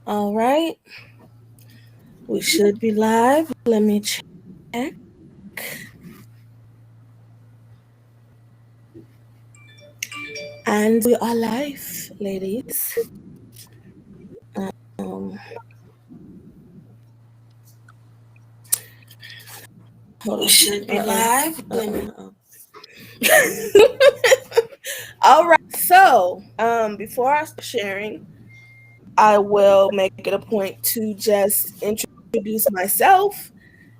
All right. We should be live. Let me check. And we are live, ladies. Um, we should be live. Let me. All right. So, before I start sharing, I will make it a point to just introduce myself,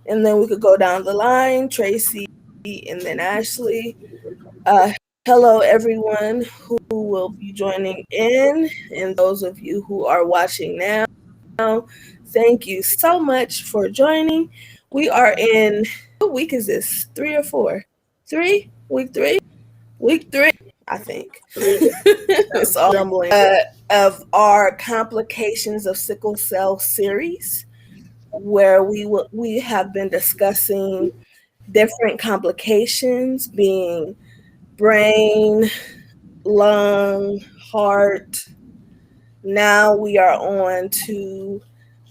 and then we could go down the line. Tracy, and then Ashley. Uh, Hello, everyone who will be joining in, and those of you who are watching now. Thank you so much for joining. We are in, what week is this? 3 or 4? 3? Week 3? Week 3, I think. It's all jumbling. Of our Complications of Sickle Cell series, where we have been discussing different complications being brain, lung, heart. Now we are on to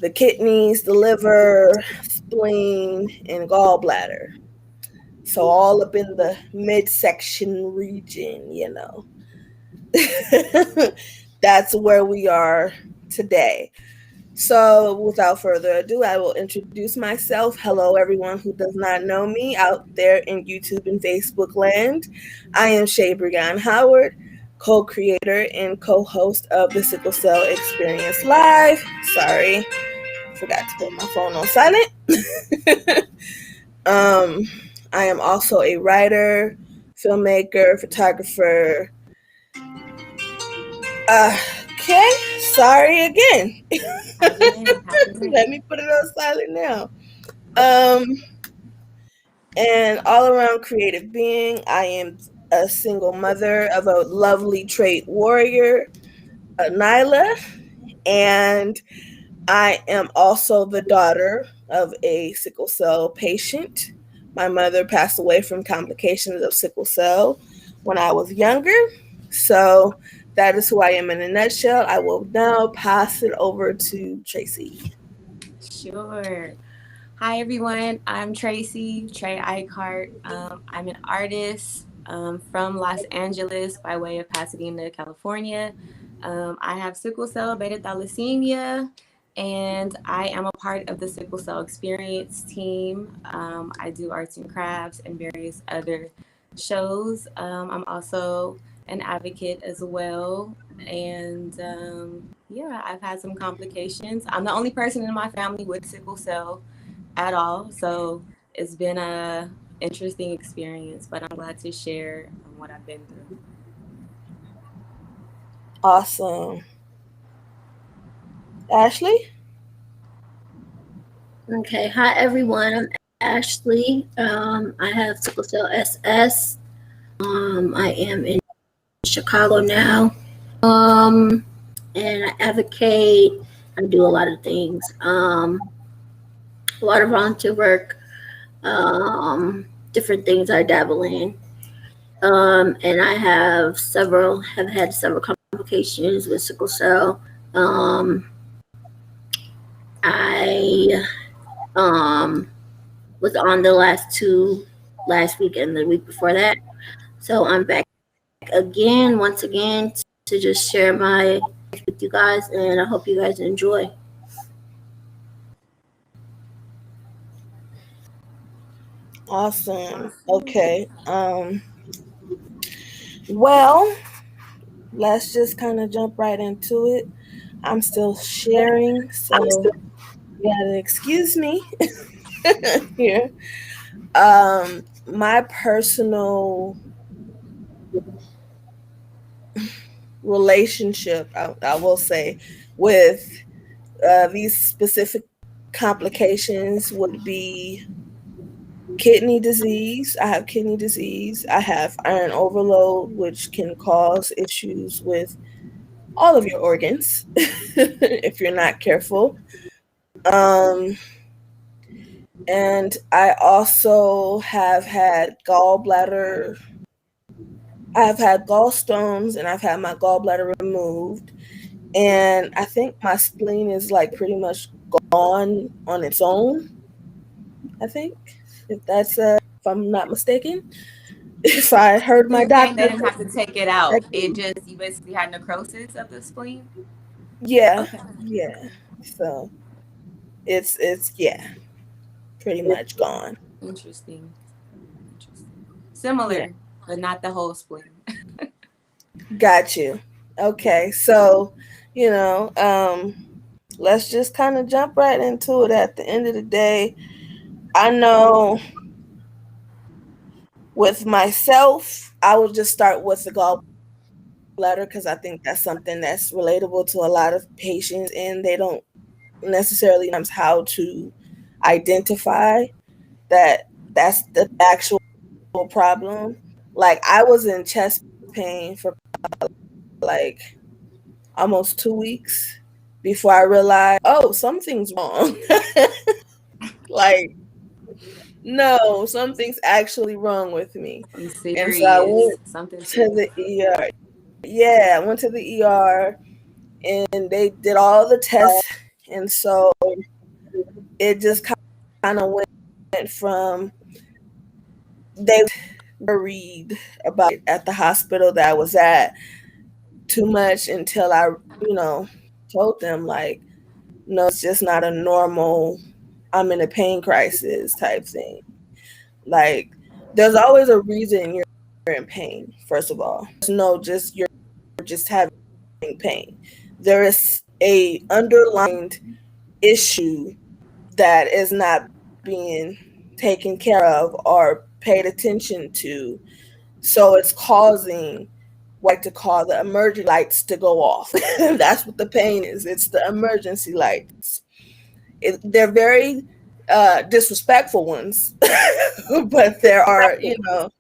the kidneys, the liver, spleen, and gallbladder. So all up in the midsection region. That's where we are today. So without further ado, I will introduce myself. Hello, everyone who does not know me out there in YouTube and Facebook land. I am Shay Brigan Howard, co-creator and co-host of the Sickle Cell Experience Live. Sorry, forgot to put my phone on silent. I am also a writer, filmmaker, photographer. Okay, sorry again. Let me put it on silent now. And all around creative being. I am a single mother of a lovely trait warrior, Nyla, and I am also the daughter of a sickle cell patient. My mother passed away from complications of sickle cell when I was younger. So that is who I am in a nutshell. I will now pass it over to Tracy. Sure. Hi, everyone. I'm Tracy, Trey Eichhart. I'm an artist from Los Angeles by way of Pasadena, California. I have sickle cell beta thalassemia, and I am a part of the Sickle Cell Experience team. I do arts and crafts and various other shows. I'm also an advocate as well. And yeah, I've had some complications. I'm the only person in my family with sickle cell at all. So it's been a interesting experience, but I'm glad to share what I've been through. Awesome. Ashley? Okay, hi everyone. I'm Ashley. I have sickle cell SS. I am in Chicago now. And I advocate. I do a lot of things. A lot of volunteer work. Different things I dabble in. And I have had several complications with sickle cell. I was on the last week and the week before that. So I'm back once again, to just share my life with you guys, and I hope you guys enjoy. Awesome. Okay. Well, let's just kind of jump right into it. I'm still sharing, so you gotta excuse me here. My personal relationship, I will say, with these specific complications would be kidney disease. I have kidney disease. I have iron overload, which can cause issues with all of your organs if you're not careful. Um, and I also have had I've had gallstones, and I've had my gallbladder removed. and I think my spleen is like pretty much gone on its own. I think, if that's if I'm not mistaken, if I heard So my you're saying they doctor didn't have to take it out. It correctly. just, you basically had necrosis of the spleen? Yeah, Okay. yeah. So it's yeah, pretty much gone. Interesting. Interesting. Yeah, Similar, but not the whole spleen. got you. Okay, so you know, let's just kind of jump right into it. At the end of the day, I know with myself, I will just start with the gallbladder because I think that's something that's relatable to a lot of patients, and they don't necessarily know how to identify that that's the actual problem. Like I was in chest pain for like almost 2 weeks before I realized, oh, something's wrong. Like, no, something's actually wrong with me. I'm And so I serious. went Something to serious. the ER. Yeah, I went to the ER and they did all the tests. And so it just kind of went from they worried about it at the hospital that I was at too much until I, you know, told them, like, no, it's just not a normal, I'm in a pain crisis type thing. Like, there's always a reason you're in pain, first of all. No, just you're just having pain. There is a underlying issue that is not being taken care of or paid attention to. So it's causing what I like to call the emergency lights to go off. That's what the pain is. It's the emergency lights. They're very disrespectful ones, but there are, you know,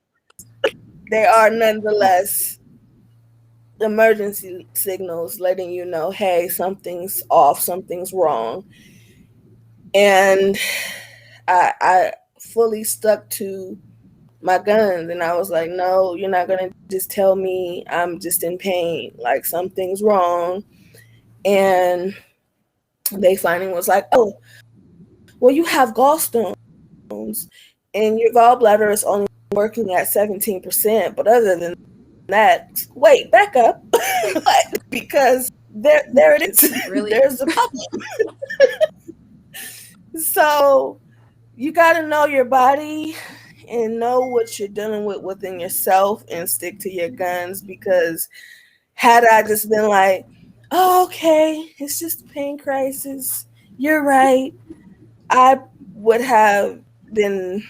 they are nonetheless emergency signals letting you know, hey, something's off, something's wrong. And I fully stuck to my guns and I was like, no, you're not gonna just tell me I'm just in pain, like something's wrong. And they finally was like, oh, well, you have gallstones and your gallbladder is only working at 17%, but other than that, wait, back up. Because there it is. Really? There's a problem. So you got to know your body and know what you're dealing with within yourself and stick to your guns. Because had I just been like, oh, okay, it's just a pain crisis, you're right, I would have been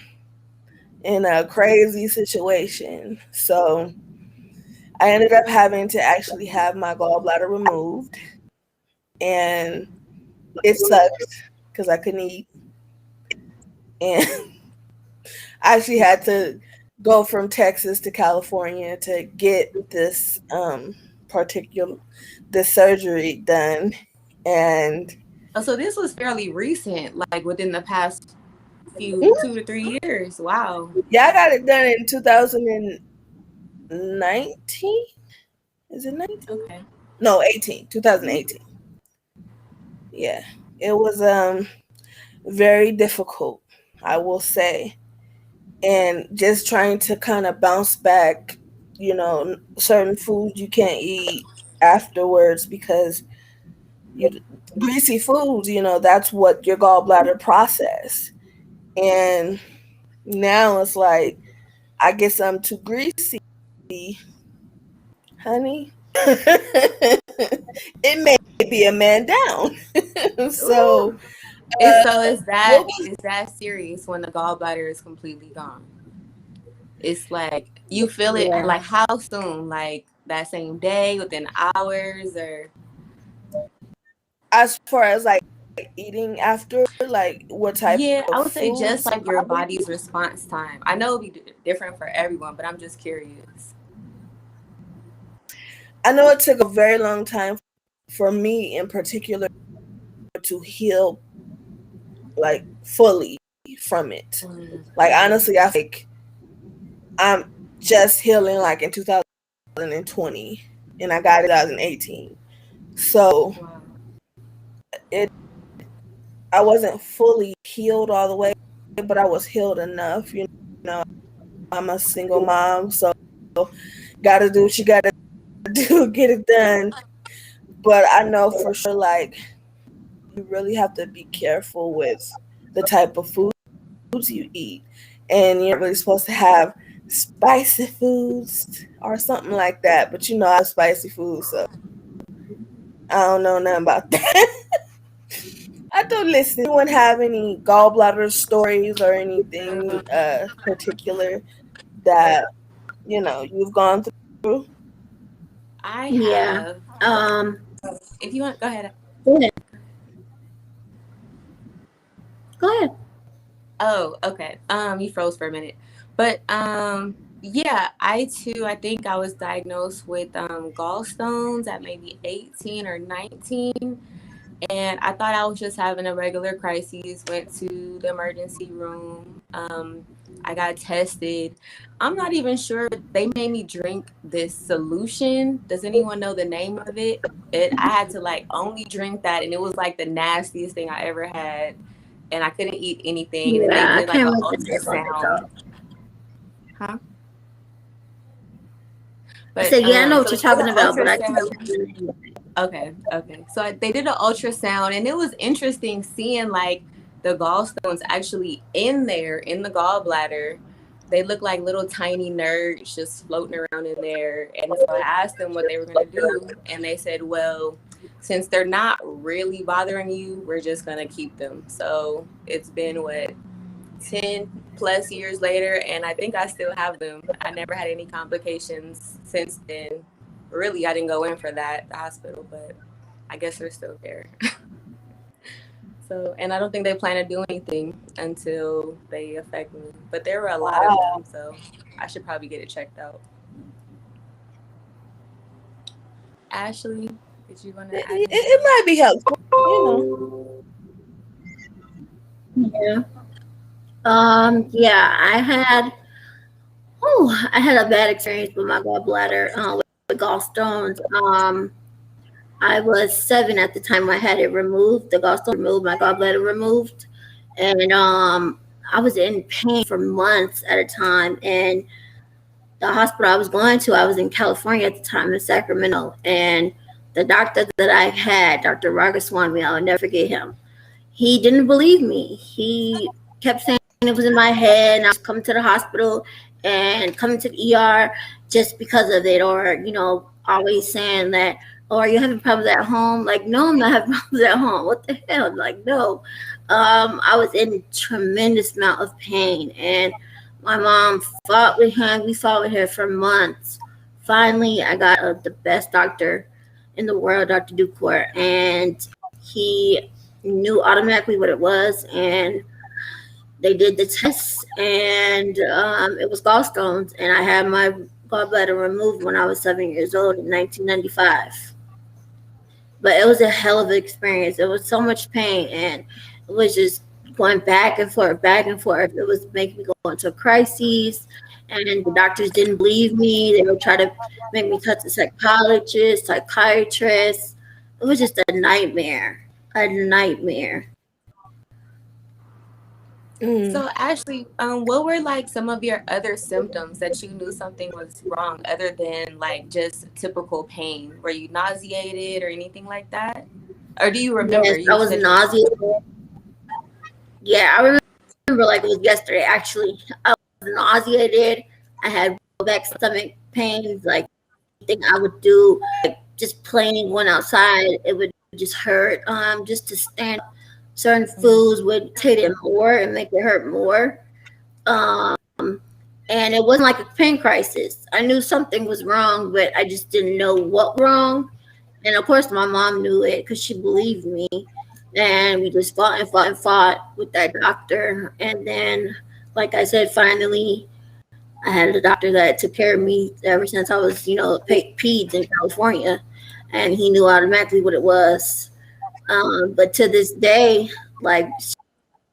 in a crazy situation. So I ended up having to actually have my gallbladder removed, and it sucked because I couldn't eat. And I actually had to go from Texas to California to get this particular this surgery done. And Oh, so this was fairly recent, like within the past few 2 to 3 years. Wow. yeah, I got it done in 2019. Is it 19? Okay. No, 18. 2018. Yeah. It was very difficult, I will say. And just trying to kind of bounce back, you know, certain foods you can't eat afterwards because you greasy foods, you know, that's what your gallbladder process. And now it's like, I guess I'm too greasy, honey. It may be a man down. Ooh. So It's so is what that was is that serious when the gallbladder is completely gone? It's like you feel it yeah. like how soon? Like that same day, within hours, or As far as like eating after, like what type yeah, I of would say just foods like I your would body's eat? response time. I know it'll be different for everyone, but I'm just curious. I know it took a very long time for me in particular to heal like fully from it. Like honestly, I think I'm just healing like in 2020 and I got it in 2018. So Wow. it I wasn't fully healed all the way, but I was healed enough. Know, I'm a single mom, so gotta do what you gotta do, get it done. But I know for sure, like, you really have to be careful with the type of foods you eat. And you're not really supposed to have spicy foods or something like that. But I have spicy food, so I don't know nothing about that. I don't listen. Anyone have any gallbladder stories or anything particular that you've gone through? I Yeah. have. Um. If you want, go ahead. Go ahead. Go ahead. Oh, okay. You froze for a minute, but yeah, I think I was diagnosed with gallstones at maybe 18 or 19, and I thought I was just having a regular crisis. Went to the emergency room. I got tested. I'm not even sure. They made me drink this solution. Does anyone know the name of it? I had to like only drink that, and it was like the nastiest thing I ever had. And I couldn't eat anything. And then they Yeah, I did like can't an remember the name of it ultrasound. though. Huh? I But said, yeah, I know what so you're they did talking an about, but I can't ultrasound. remember the name of it. Okay. So they did an ultrasound, and it was interesting seeing like the gallstones actually in there in the gallbladder. They look like little tiny nerds just floating around in there. And so I asked them what they were going to do, and they said, well, since they're not really bothering you, we're just going to keep them. So it's been what, 10 plus years later, and I think I still have them. I never had any complications since then. Really, I didn't go in for that, the hospital, but I guess they're still there. So, and I don't think they plan to do anything until they affect me. But there were a lot of Wow. them, so I should probably get it checked out. Ashley, did you want to add It anything? might be helpful. Yeah. Yeah, I had a bad experience with my gallbladder, with gallstones. I was 7 at the time I had it removed, the gallstone removed, my gallbladder removed. And I was in pain for months at a time. And the hospital I was going to, I was in California at the time, in Sacramento. And the doctor that I had, Dr. Ragaswamy, I'll never forget him. He didn't believe me. He kept saying it was in my head and I was coming to the hospital and coming to the ER just because of it, or, always saying that, oh, are you having problems at home? Like, no, I'm not having problems at home. What the hell? Like, no. I was in tremendous amount of pain, and my mom fought with him. We fought with her for months. Finally, I got the best doctor in the world, Dr. Ducourt, and he knew automatically what it was, and they did the tests, and it was gallstones, and I had my gallbladder removed when I was 7 years old in 1995. But it was a hell of an experience. It was so much pain, and it was just going back and forth, back and forth. It was making me go into a crisis, and the doctors didn't believe me. They would try to make me touch a psychologist, psychiatrist. It was just a nightmare, a nightmare. Mm. So, Ashley, what were like some of your other symptoms that you knew something was wrong other than like just typical pain? Were you nauseated or anything like that? Or do you remember? Yes, I You was said you were nauseous. Yeah, I remember like it was yesterday. Actually, I was nauseated. I had back stomach pains. Like anything I would do, like just plain going outside, it would just hurt. Just to stand up, certain foods would take it more and make it hurt more. Um, and it wasn't like a pain crisis. I knew something was wrong, but I just didn't know what was wrong. And of course, my mom knew it because she believed me. And we just fought and fought and fought with that doctor. And then, like I said, finally, I had a doctor that took care of me ever since I was, peds in California. And he knew automatically what it was. But to this day, like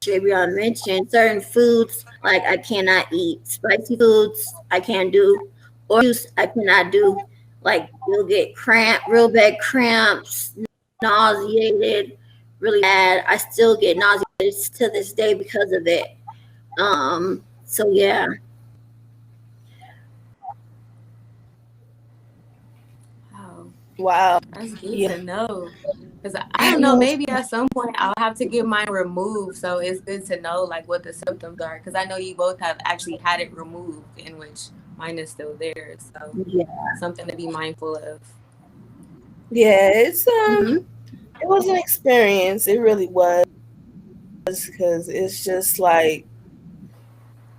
Shabrion mentioned, certain foods, like I cannot eat. Spicy foods, I can't do. Or juice, I cannot do. Like you'll get real bad cramps, nauseated, really bad. I still get nauseated to this day because of it. So yeah. Wow, Wow. that's good Yeah. to know. Because I don't know, maybe at some point I'll have to get mine removed. So it's good to know like what the symptoms are. Because I know you both have actually had it removed, in which mine is still there. So Yeah. something to be mindful of. Yeah, Mm-hmm. it was an experience. It really was, because it's just like,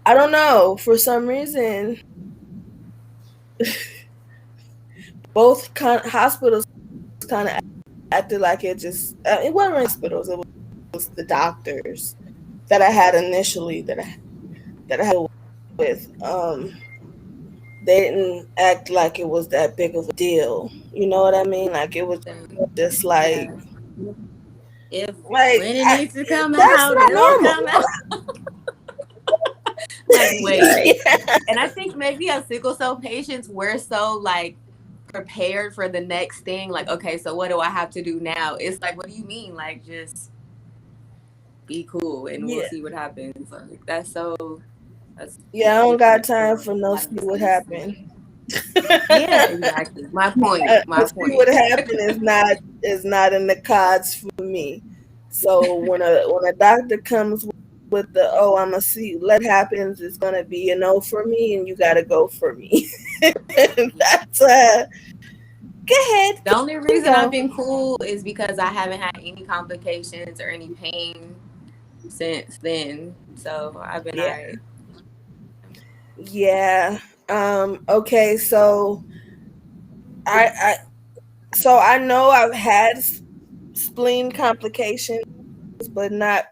I don't know, for some reason both hospitals kind of acted like it just it wasn't hospitals, it was the doctors that I had initially that I had with. They didn't act like it was that big of a deal. You know what I mean? Like it was just Yeah. If when it needs to come that's out, not it'll normal. come out. Like, wait. Yeah. And I think maybe as sickle cell patients, we're so like prepared for the next thing. Like, okay, so what do I have to do now? It's like, what do you mean? Like, just be cool and we'll Yeah. see what happens. Like, that's Yeah, I don't got different time from for no a lot see of what states. happened. Yeah, exactly. My point. To My see point. what happened is not in the cards for me. So when a doctor comes with the, oh, I'm gonna see let happens, it's gonna be a no for me, and you gotta go for me. That's go ahead, The only you reason I've go. been cool is because I haven't had any complications or any pain since then. So I've been Yeah, alright. yeah. Okay, so I so I know I've had spleen complications, but not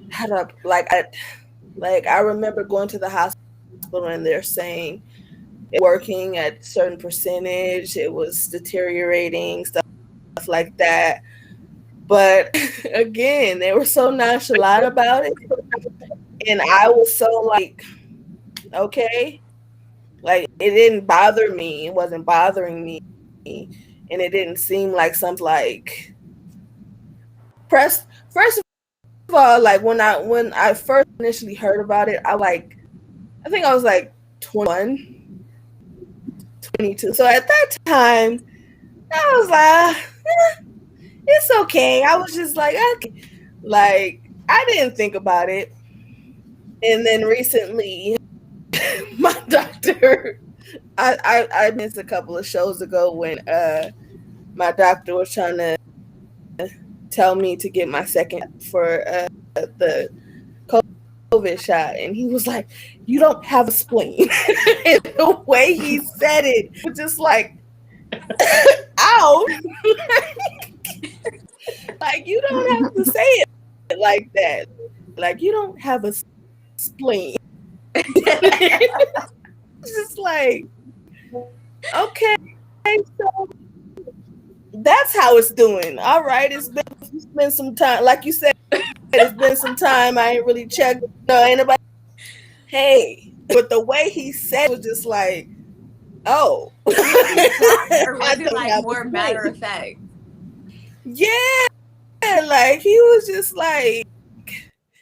had a like I remember going to the hospital and they're saying it working at a certain percentage, it was deteriorating, stuff like that. But again, they were so nonchalant about it, and I was so like, okay, like it didn't bother me. It wasn't bothering me, and it didn't seem like something like press. First of all, like when I first initially heard about it, I think I was like 21, 22. So at that time, I was like, it's okay. I was just like, okay. Like, I didn't think about it. And then recently, my doctor, I missed a couple of shows ago when my doctor was trying to tell me to get my second for the COVID shot. And he was like, you don't have a spleen. And the way he said it was just like, ow. Like, you don't have to say it like that. Like, you don't have a spleen. It's just like, okay, so that's how it's doing. All right, it's been some time. Like you said, it's been some time. I ain't really checked. No, ain't nobody. Hey, but the way he said it was just like, oh, Was he being shocked or I was it don't like have a more matter spleen. of fact? Yeah, like he was just like,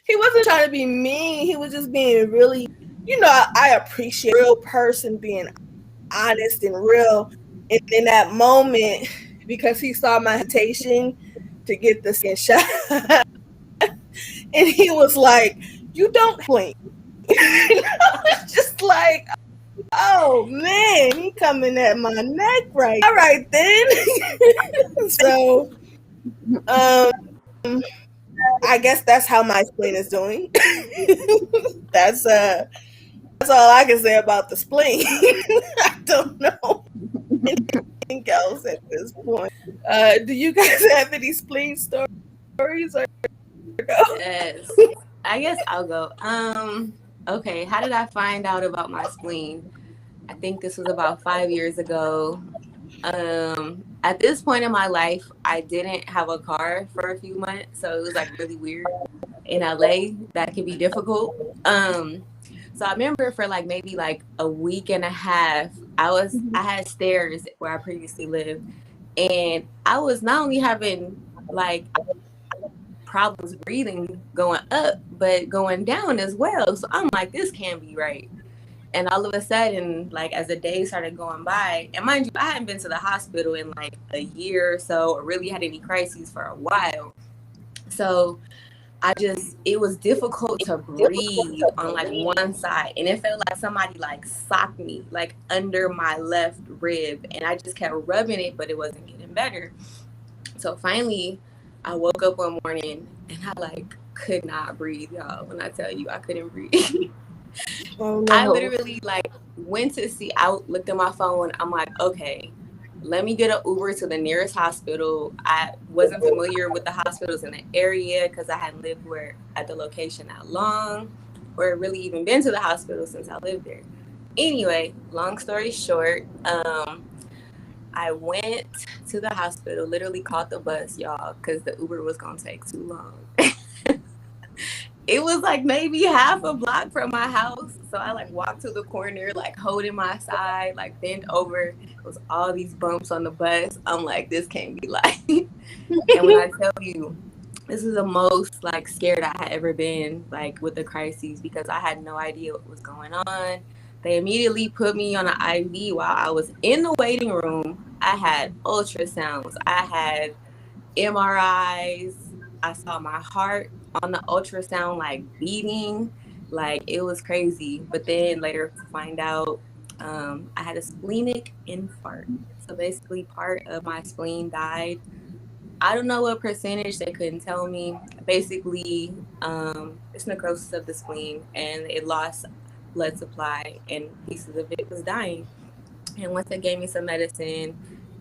he wasn't trying to be mean. He was just being really, I appreciate a real person being honest and real in that moment, because he saw my hesitation to get the second shot. And he was like, you don't blink. It's just like, oh man, he coming at my neck right. All right then. So I guess that's how my spleen is doing. That's all I can say about the spleen. I don't know anything else at this point. Do you guys have any spleen stories or no? Yes. I guess I'll go. Okay, how did I find out about my spleen? I think this was about 5 years ago. At this point in my life, I didn't have a car for a few months, so it was like really weird. In LA, that can be difficult. So I remember for like maybe like a week and a half, I had stairs where I previously lived, and I was not only having like problems breathing going up, but going down as well. So I'm like, this can't be right. And all of a sudden, like as the days started going by, and mind you, I hadn't been to the hospital in like a year or so, or really had any crises for a while. So it was difficult to breathe on like one side, and it felt like somebody like socked me like under my left rib, and I just kept rubbing it, but it wasn't getting better. So finally, I woke up one morning and I like could not breathe, y'all. When I tell you I couldn't breathe, Oh I no. literally like went to see. I looked at my phone. I'm like, okay, let me get an Uber to the nearest hospital. I wasn't familiar with the hospitals in the area because I hadn't lived where at the location that long, or really even been to the hospital since I lived there. Anyway, long story short, I went to the hospital. Literally caught the bus, y'all, because the Uber was gonna take too long. It was like maybe half a block from my house. So I like walked to the corner, like holding my side, like bent over. It was all these bumps on the bus. I'm like, this can't be life. And when I tell you, this is the most like scared I had ever been, like with the crises, because I had no idea what was going on. They immediately put me on an IV while I was in the waiting room. I had ultrasounds. I had MRIs. I saw my heart on the ultrasound like beating, like it was crazy. But then later to find out, I had a splenic infarct. So basically, part of my spleen died. I don't know what percentage, they couldn't tell me. Basically, it's necrosis of the spleen, and it lost blood supply, and pieces of it was dying. And once they gave me some medicine,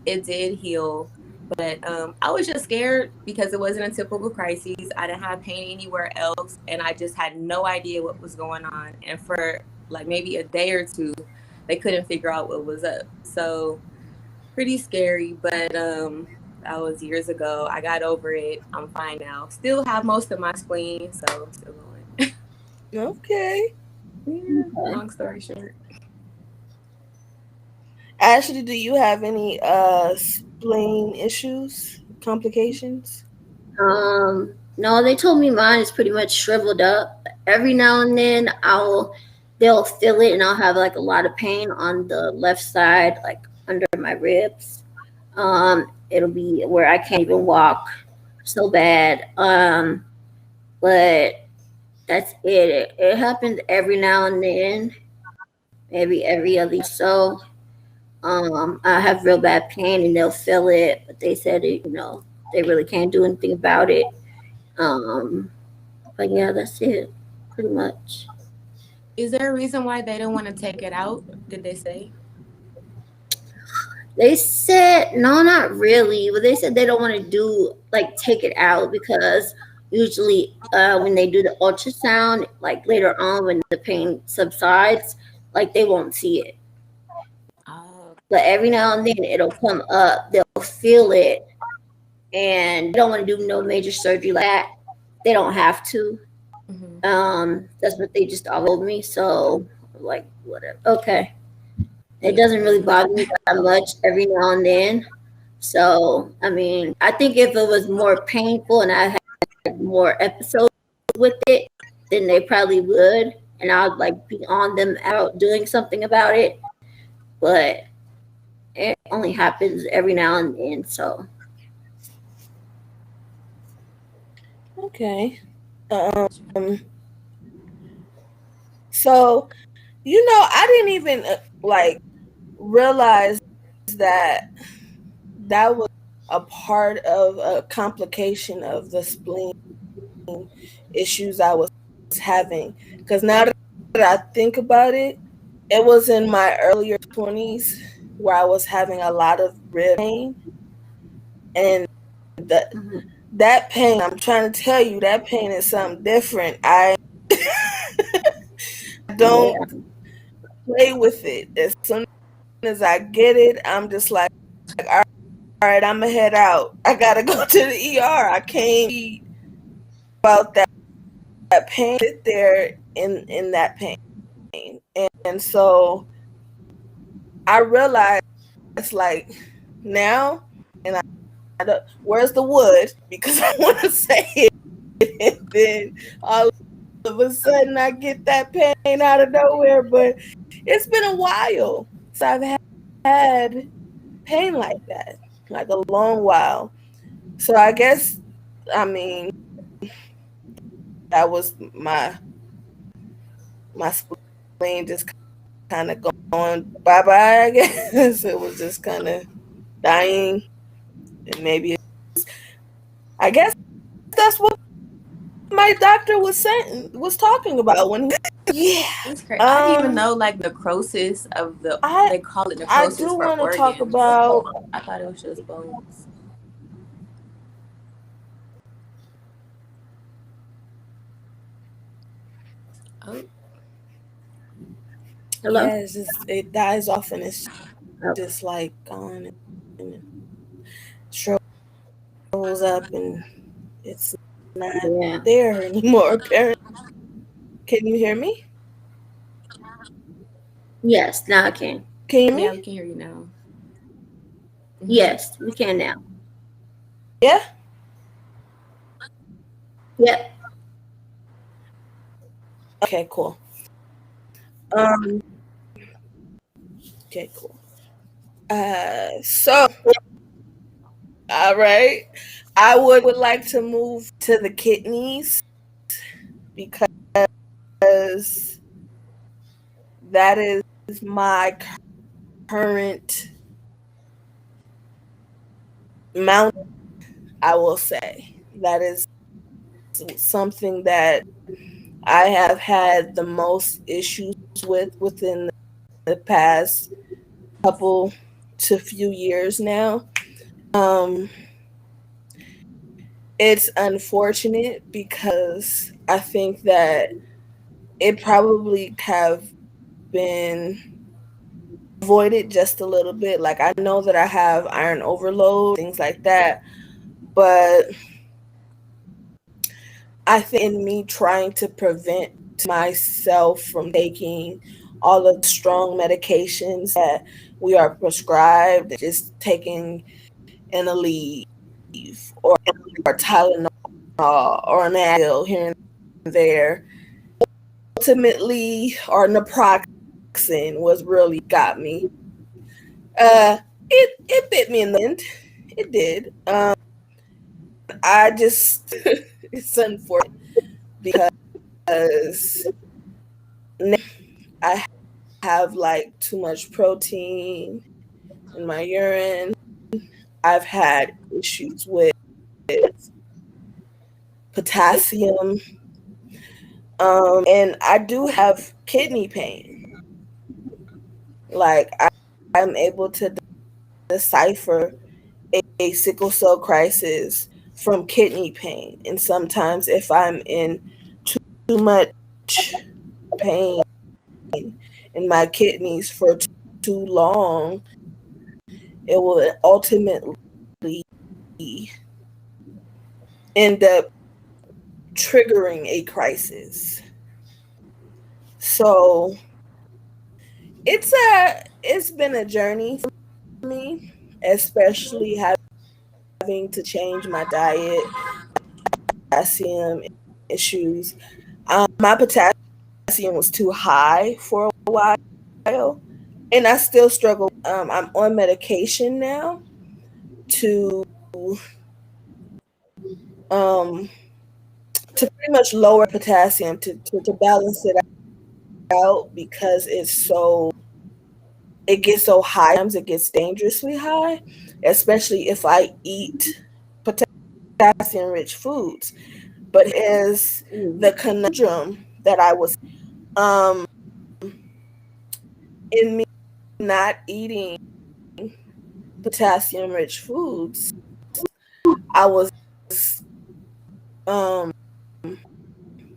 it did heal. But I was just scared because it wasn't a typical crisis. I didn't have pain anywhere else, and I just had no idea what was going on. And for like maybe a day or two, they couldn't figure out what was up. So pretty scary, but that was years ago. I got over it. I'm fine now. Still have most of my spleen, so still going. Okay. Yeah, long story short. Ashley, do you have any spleen issues, complications? No, they told me mine is pretty much shriveled up. Every now and then they'll feel it and I'll have like a lot of pain on the left side, like under my ribs. It'll be where I can't even walk so bad. But that's it. It happens every now and then, maybe every other so. I have real bad pain and they'll feel it, but they said they really can't do anything about it. Um, but yeah, that's it, pretty much. Is there a reason why they don't want to take it out? Did they say? They said no, not really. But they said they don't want to do like take it out because usually when they do the ultrasound, like later on when the pain subsides, like they won't see it. Oh. But every now and then it'll come up. They'll feel it, and they don't want to do no major surgery like that. They don't have to. Hmm. That's what they just all told me. So like whatever. Okay. It Yeah. doesn't really bother me that much every now and then. So I mean, I think if it was more painful and I had more episodes with it, then they probably would, and I'd like be on them out doing something about it. But it only happens every now and then. So Okay. Um. So I didn't even like realize that that was a part of a complication of the spleen issues I was having. Because now that I think about it, it was in my earlier 20s where I was having a lot of rib pain. And the, mhm. that pain, I'm trying to tell you, that pain is something different. I don't Yeah, play with it. As soon as I get it, I'm just like, all right, I'm going to head out. I got to go to the ER. I can't be about that pain, sit there in that pain. And so I realized like now, and where's the wood? Because I want to say it, and then all of a sudden I get that pain out of nowhere. But it's been a while since I've had pain like that, like a long while. So I guess, I mean, that was my spleen just kind of going bye bye. I guess it was just kind of dying, and maybe I guess that's what my doctor was talking about when yeah. It's crazy. I didn't even know like necrosis of the. I They call it I necrosis do for want to talk organs. about I thought it was just bones. Oh, Hello? yeah. It's just it dies off and it's Oh, just like gone and shrivels up and it's not yeah. there anymore. Apparently, can you hear me? Yes, now I can. Can you hear yeah, we me? can hear you now. Hmm. Yes, we can now. Yeah. Yep. Okay. Cool. Um. Okay. Cool. So all right, I would like to move to the kidneys because that is my current mount. I will say that is something that I have had the most issues with within the past couple to few years now. Um, it's unfortunate because I think that it probably have been avoided just a little bit. Like I know that I have iron overload, things like that, but I think in me trying to prevent myself from taking all of the strong medications that we are prescribed, just taking an Aleve or Tylenol or an Advil here and there, ultimately, or naproxen was really got me. It bit me in the end. It did. I just it's unfortunate because now I have like too much protein in my urine. I've had issues with potassium, and I do have kidney pain. Like I'm able to decipher a sickle cell crisis from kidney pain, and sometimes if I'm in too much pain in my kidneys for too long, it will ultimately end up triggering a crisis. So it's been a journey for me, especially having to change my diet, potassium issues. My potassium was too high for a while, and I still struggle. I'm on medication now to um to pretty much lower potassium to balance it out because it gets so high. Sometimes it gets dangerously high, especially if I eat potassium rich foods. But is Mm. the conundrum that I was um in me not eating potassium rich foods, I was um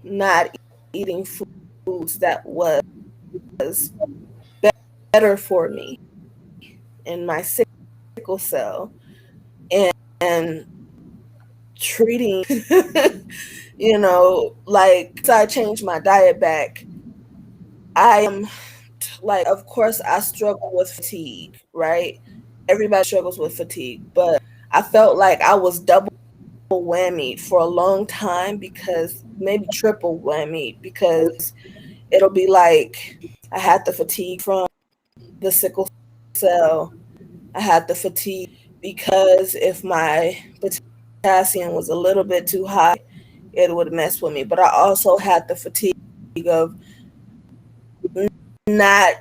not eating foods that was better for me in my sickle cell and treating like so I changed my diet back. I like, of course, I struggle with fatigue, right? Everybody struggles with fatigue, but I felt like I was double whammied for a long time, because maybe triple whammied, because it'll be like I had the fatigue from the sickle cell. I had the fatigue because if my potassium was a little bit too high, it would mess with me. But I also had the fatigue of not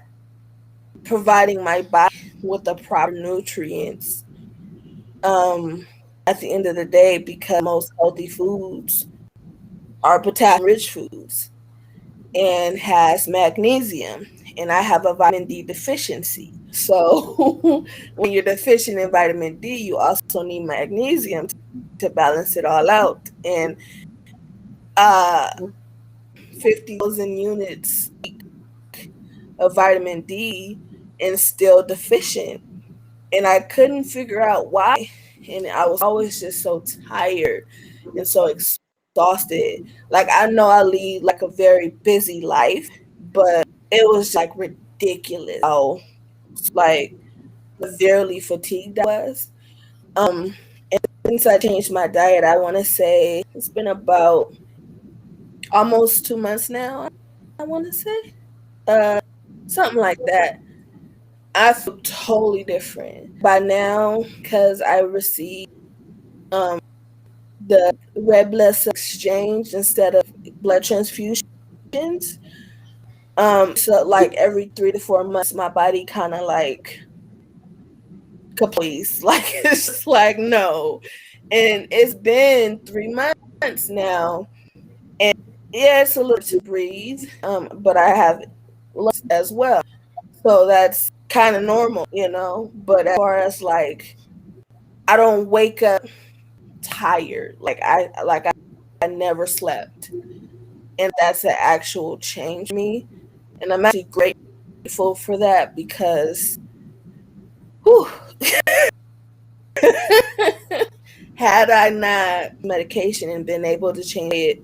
providing my body with the proper nutrients at the end of the day, because most healthy foods are potassium rich foods and has magnesium, and I have a vitamin D deficiency. So when you're deficient in vitamin D, you also need magnesium to balance it all out. And uh 50,000 units of vitamin D and still deficient. And I couldn't figure out why. And I was always just so tired and so exhausted. Like, I know I lead like a very busy life, but it was like ridiculous how like severely fatigued I was. And since I changed my diet, I want to say it's been about almost 2 months now. I want to say, uh, something like that. I feel totally different by now because I received um the red blood cell exchange instead of blood transfusions. So like every 3 to 4 months, my body kind of like caprice, like it's just like no, and it's been 3 months now, and yeah, it's a little to breathe, but I have lungs as well, so that's kind of normal. But as far as like, I don't wake up tired, I never slept, and that's an actual change for me, and I'm actually grateful for that because, whew, had I not medication and been able to change it,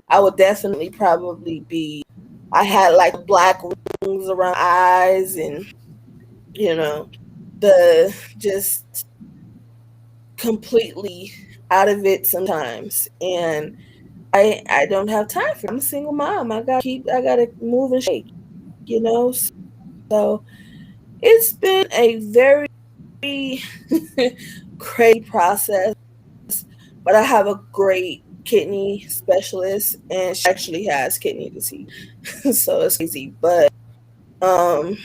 I would definitely probably be. I had like black rings around my eyes, and you know, the just completely out of it sometimes, and I don't have time for it. I'm a single mom. I gotta move and shake. So it's been a very crazy process, but I have a great kidney specialist, and she actually has kidney disease. So it's crazy. But um,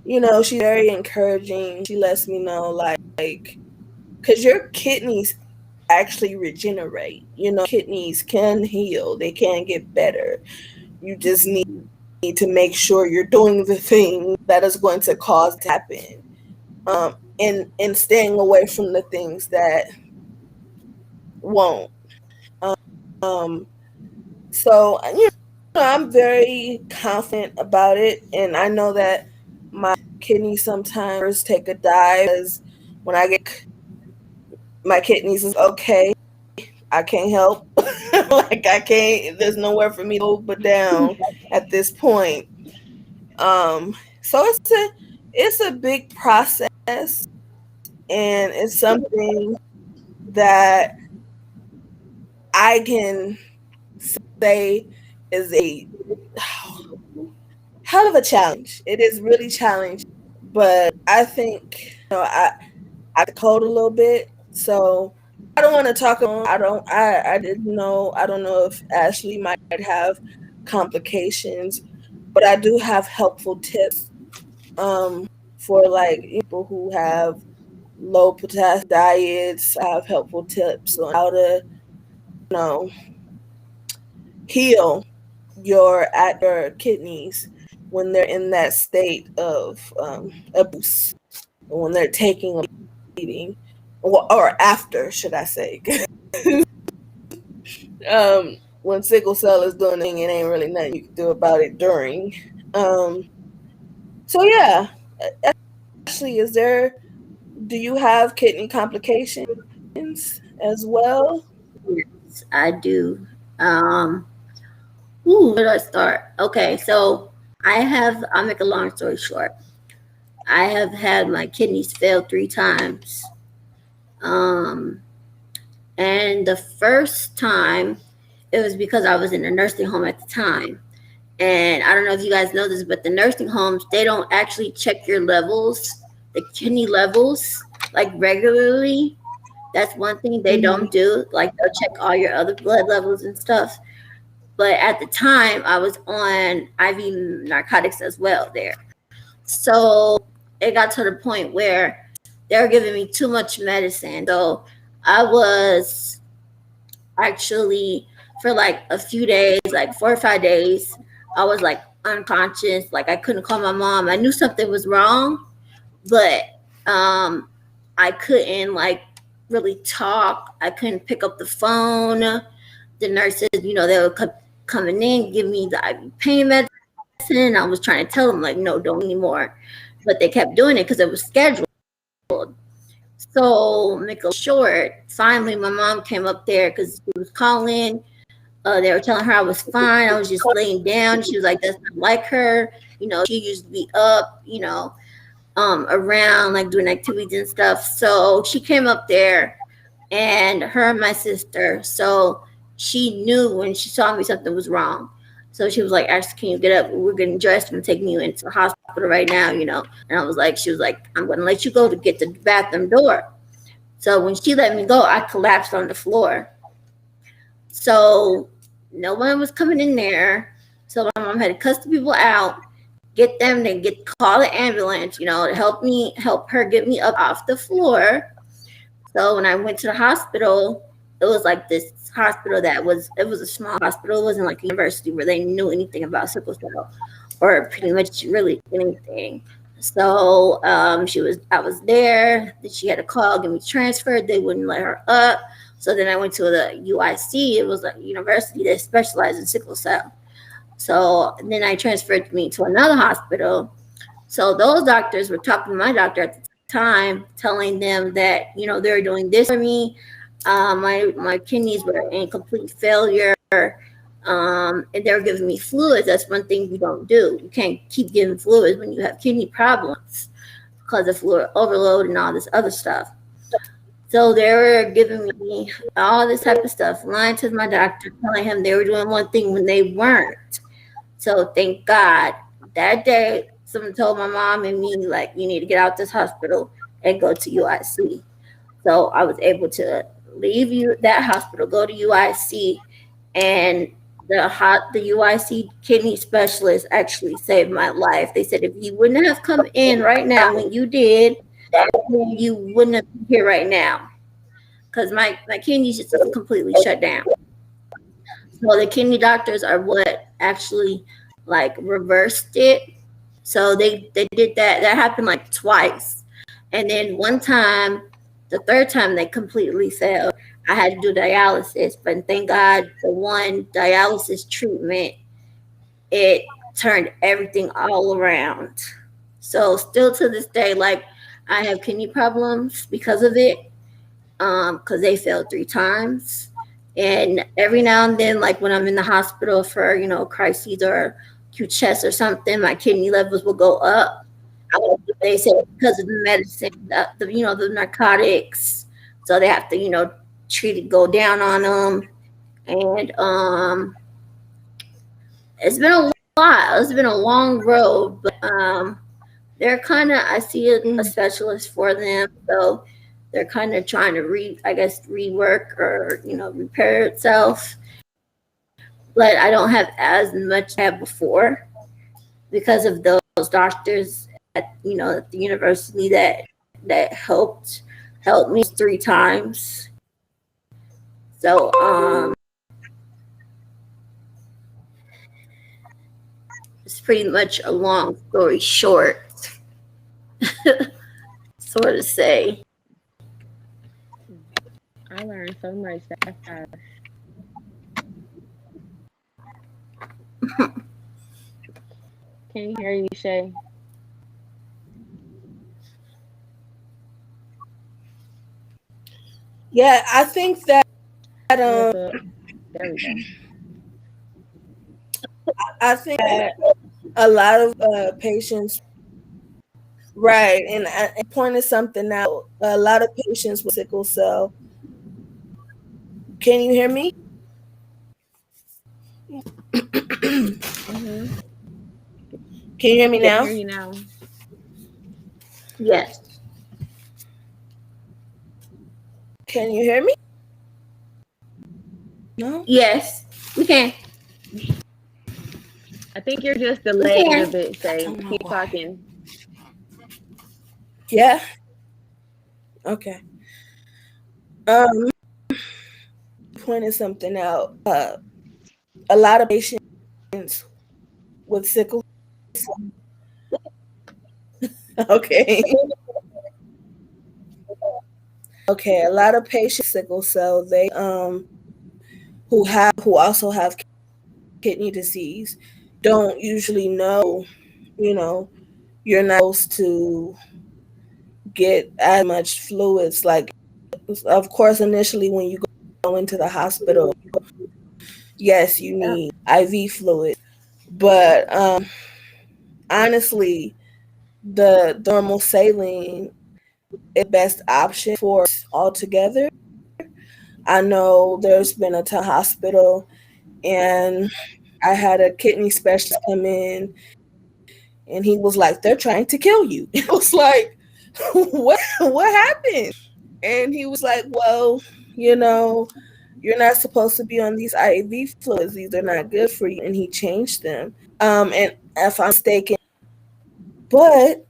she's very encouraging. She lets me know, like, because your kidneys actually regenerate. Kidneys can heal. They can get better. You just need to make sure you're doing the thing that is going to cause it to happen. And staying away from the things that won't. Um, so I'm very confident about it, and I know that my kidneys sometimes take a dive, because when I get my kidneys is okay, I can't help. Like, I can't. There's nowhere for me to go but down at this point. So it's a big process, and it's something that I can say is a hell of a challenge. It is really challenging, but I think I code a little bit, so I don't want to talk alone. I didn't know. I don't know if Ashley might have complications, but I do have helpful tips for like people who have low potassium diets. I have helpful tips on how to you know heal your kidneys when they're in that state of abuse, when they're taking a bleeding, or after, should I say. When sickle cell is doing it, it ain't really nothing you can do about it during. Um, so yeah, Ashley, do you have kidney complications as well? Yes, I do. Um, Ooh, where do I start? Okay, so I'll make a long story short. I have had my kidneys fail 3 times. Um, and the first time, it was because I was in a nursing home at the time. And I don't know if you guys know this, but the nursing homes, they don't actually check your levels, the kidney levels, like regularly. That's one thing they Mm-hmm. don't do. Like they'll check all your other blood levels and stuff. But at the time, I was on IV narcotics as well there. So it got to the point where they were giving me too much medicine. So I was actually, for like a few days, like 4 or 5 days, I was like unconscious. Like I couldn't call my mom. I knew something was wrong, but um, I couldn't like really talk. I couldn't pick up the phone. The nurses, they would come coming in, give me the IV pain medicine. I was trying to tell them like, no, don't anymore, but they kept doing it because it was scheduled. So, make a short, finally, my mom came up there because she was calling. They were telling her I was fine. I was just laying down. She was like, that's not like her. She used to be up, around like doing activities and stuff. So she came up there and her and my sister. So she knew when she saw me something was wrong. So she was like, Ashley, can you get up? We're getting dressed and taking you into the hospital right now. And I was like, she was like, I'm going to let you go to get the bathroom door. So when she let me go, I collapsed on the floor. So no one was coming in there. So my mom had to cuss the people out, get them to call the ambulance, to help her get me up off the floor. So when I went to the hospital, it was like this hospital it was a small hospital. It wasn't like a university where they knew anything about sickle cell or pretty much really anything. So I was there. She had a call, get me transferred. They wouldn't let her up. So then I went to the UIC. It was a university that specialized in sickle cell. So then I transferred me to another hospital. So those doctors were talking to my doctor at the time, telling them that they were doing this for me. My kidneys were in complete failure, and they were giving me fluids. That's one thing you don't do. You can't keep giving fluids when you have kidney problems because of fluid overload and all this other stuff. So they were giving me all this type of stuff, lying to my doctor, telling him they were doing one thing when they weren't. So thank God that day someone told my mom and me like, you need to get out this hospital and go to UIC. So I was able to leave that hospital, go to UIC, and the UIC kidney specialist actually saved my life. They said if you wouldn't have come in right now when you did, then you wouldn't have been here right now because my kidneys just completely shut down. So the kidney doctors are what actually like reversed it. So they did that. That happened like twice. And then one time, the third time they completely failed. I had to do dialysis, but thank God the one dialysis treatment, it turned everything all around. So still to this day, like I have kidney problems because of it, because they failed 3 times. And every now and then, like when I'm in the hospital for crises or acute chest or something, my kidney levels will go up. They say because of the medicine, the narcotics, so they have to treat it, go down on them, and it's been a lot. It's been a long road, but they're kind of I see a specialist for them, so they're kind of trying to rework or repair itself. But I don't have as much I had before because of those doctors at the university that helped me 3 times. So it's pretty much a long story short, sort of say. I learned so much that fast. Can you hear you, Shay? Yeah, I think that What's um up? There we go. I think that a lot of patients, right, and I pointed something out. A lot of patients with sickle cell. Can you hear me? Mm-hmm. Can you hear me Yeah, I now? hear you now. Yes. Can you hear me? No. Yes. We can. I think you're just We delayed a can. bit, I Shay. don't know Keep why. talking. Yeah. Okay. Um, pointed something out. A lot of patients with sickle. Okay. Okay. A lot of patients with sickle cell. They who also have kidney disease don't usually know. You know, you're not supposed to get as much fluids. Like, of course, initially when you go into the hospital, yes, you need IV fluid, but honestly, the normal saline is the best option for altogether. I know there's been a time hospital, and I had a kidney specialist come in, and he was like, "They're trying to kill you." It was like, what happened? And he was like, "Well, you know, you're not supposed to be on these IV fluids. These are not good for you." And he changed them. And if I'm mistaken, but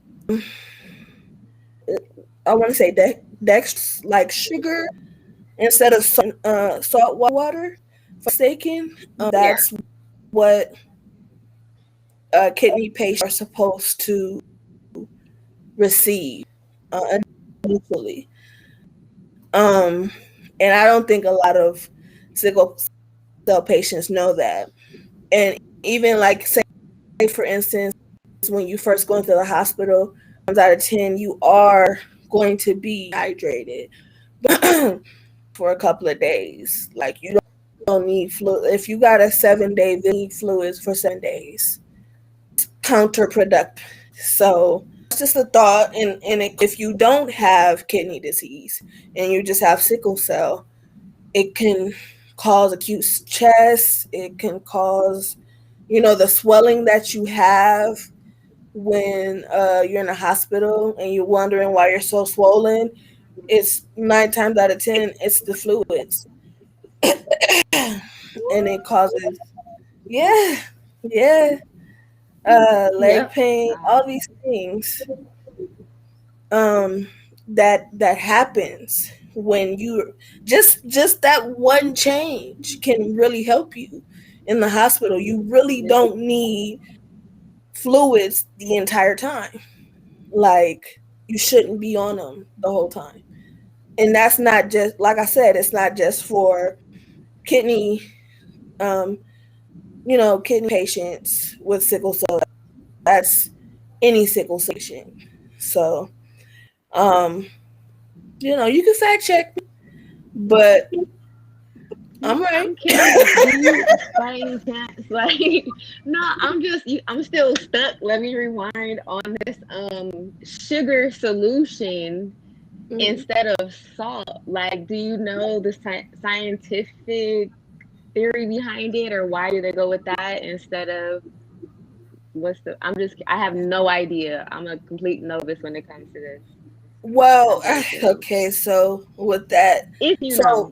I want to say dextrose, like sugar instead of salt water. If I'm mistaken, Yeah. that's what kidney patients are supposed to receive initially. Um, and I don't think a lot of sickle cell patients know that. And even like say for instance, when you first go into the hospital, times out of 10, you are going to be hydrated for a couple of days. Like you don't need fluid. If you got a 7 day, you need fluids for 7 days. Counterproductive. So it's just a thought. And if you don't have kidney disease and you just have sickle cell, it can cause acute chest. It can cause, the swelling that you have when you're in a hospital and you're wondering why you're so swollen. It's 9 times out of 10, it's the fluids, and it causes, yeah, yeah, leg Yep. pain, all these things. Um, that happens when you just that one change can really help you in the hospital. You really don't need fluids the entire time. Like you shouldn't be on them the whole time. And that's not just, like I said, it's not just for kidney um kidney patients with sickle cell. That's any sickle cell patient. So um you can fact check me, but I'm No, right. I'm curious. Do you, by any chance, like, no, I'm still stuck. Let me rewind on this sugar solution Mhm. instead of salt. Like, do you know the scientific theory behind it, or why do they go with that instead of I have no idea. I'm a complete novice when it comes to this Well, hydration. okay, so with that, If you so know.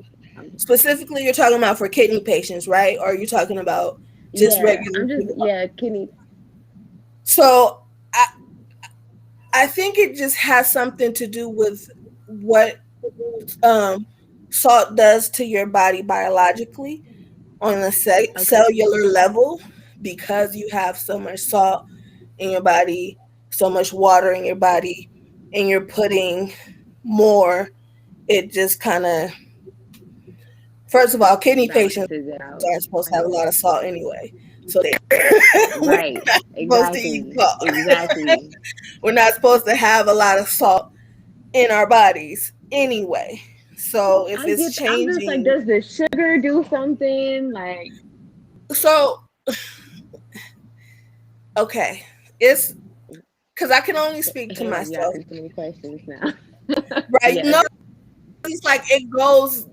specifically you're talking about for kidney patients, right? Or are you talking about just Yeah, regular people? yeah, kidney. So I think it just has something to do with what um, salt does to your body biologically on a Okay, cellular level, because you have so much salt in your body, so much water in your body, and you're putting more. It just kind of, first of all, kidney patients balances it out. aren't supposed to have a lot of salt anyway, so we're Right. not supposed to eat Exactly. salt. Exactly. We're not supposed to have a lot of salt in our bodies anyway. So if I it's get. I'm just like, changing, does the sugar do something? Like, so Okay, it's because I can only speak to Like you myself, asking too many questions now. right? Yes. No, it's like it goes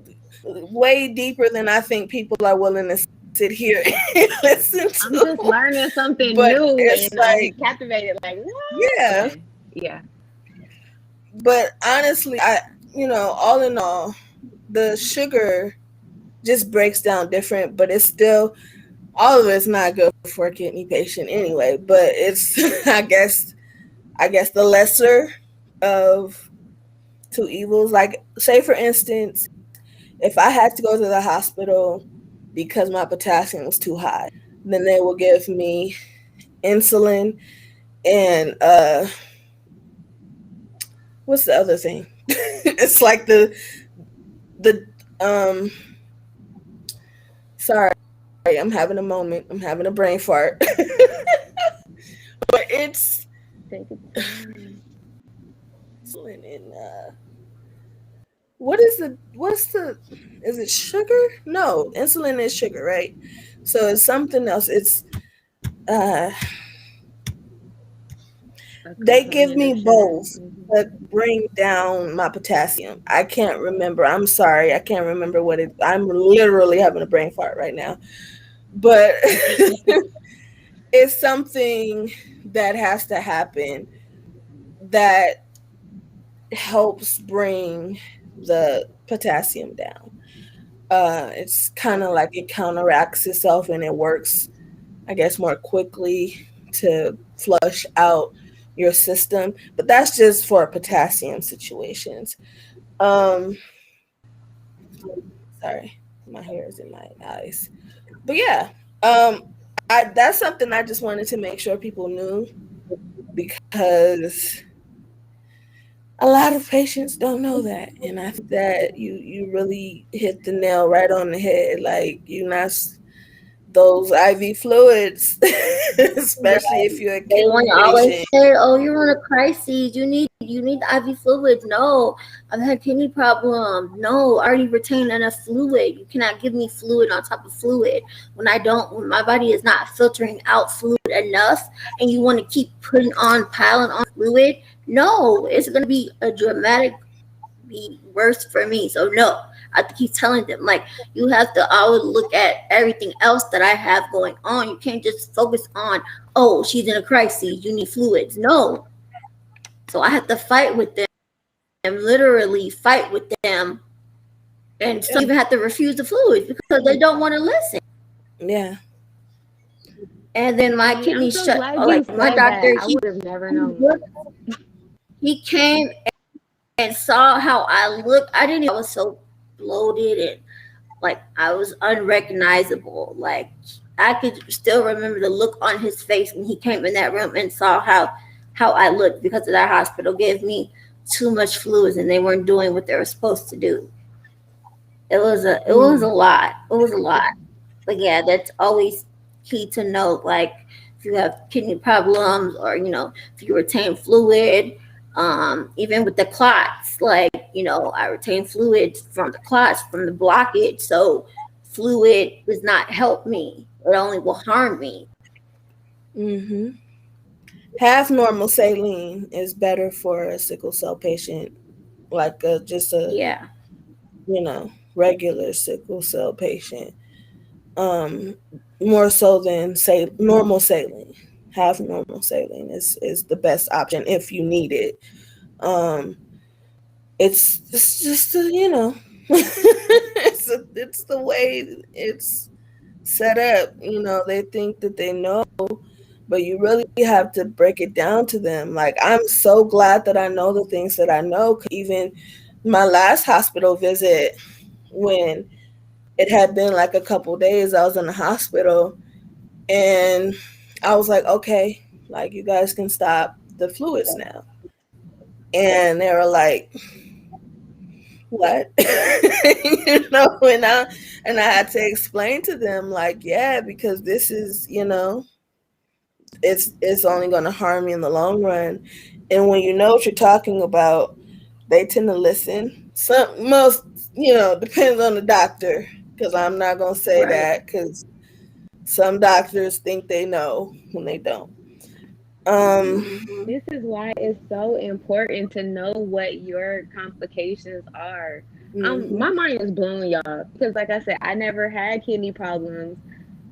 way deeper than I think people are willing to sit here and listen I'm just to. learning something But new it's and I'm like, captivated. Like, what? yeah. Okay. Yeah. But honestly, all in all, the sugar just breaks down different, but it's still all of it's not good for a kidney patient anyway. But it's I guess the lesser of two evils. Like, say for instance, if I had to go to the hospital because my potassium was too high, then they will give me insulin and what's the other thing? It's like the sorry, I'm having a moment. I'm having a brain fart. But it's Take your time. insulin and what's the is it sugar? No, insulin is sugar, right? So it's something else. It's uh A they give component me of sugar. both to bring down my potassium. I can't remember. I'm sorry. I can't remember what it I'm literally having a brain fart right now. But it's something that has to happen that helps bring the potassium down. It's kind of Okay. like it counteracts itself and it works, I guess, more quickly to flush out your system. But that's just for potassium situations. Um, Sorry, my hair is in my eyes. But yeah, um, that's something I just wanted to make sure people knew because a lot of patients don't know that, and I think that you really hit the nail right on the head. Like, you not those IV fluids, especially if Right. you're a They kidney want to always patient. say, "Oh, you're on a crisis. You need IV fluids." No, I've had kidney problems. No, I already retained enough fluid. You cannot give me fluid on top of fluid when my body is not filtering out fluid enough, and you want to keep piling on fluid. No, it's gonna be a dramatic be worse for me. So no, I have to keep telling them like you have to always look at everything else that I have going on. You can't just focus on, oh, she's in a crisis, you need fluids. No. So I have to fight with them, literally fight with them, and some Yeah, even have to refuse the fluids because they don't want to listen. yeah, And then my See, I'm kidneys so shut. glad Like you my said that. doctor, I would have never known. he came and saw how I looked. I didn't even. I was so bloated and like I was unrecognizable. Like I could still remember the look on his face when he came in that room and saw how I looked because of that hospital gave me too much fluids and they weren't doing what they were supposed to do. It was a mm, lot. It was a lot. But yeah, that's always key to note. Like if you have kidney problems or if you retain fluid, even with the clots, like I retain fluids from the clots from the blockage. So fluid does not help me. It only will harm me. mm-hmm. Half normal saline is better for a sickle cell patient, like just a Yeah. regular sickle cell patient. Um, More so than say normal saline. Half normal saline is the best option if you need it. Um, it's just it's the way it's set up. They think that they know, but you really have to break it down to them. Like, I'm so glad that I know the things that I know. 'Cause even my last hospital visit, when it had been like a couple days, I was in the hospital, and I was like, okay, like, you guys can stop the fluids now. And they were like, what? And I had to explain to them, like, yeah, because this is, it's only going to harm you in the long run. And when you know what you're talking about, they tend to listen. Some most, depends on the doctor, because I'm not going to say Right. that, because some doctors think they know when they don't. Um, This is why it's so important to know what your complications are. My mhm. mind is blown, y'all, because like I said, I never had kidney problems,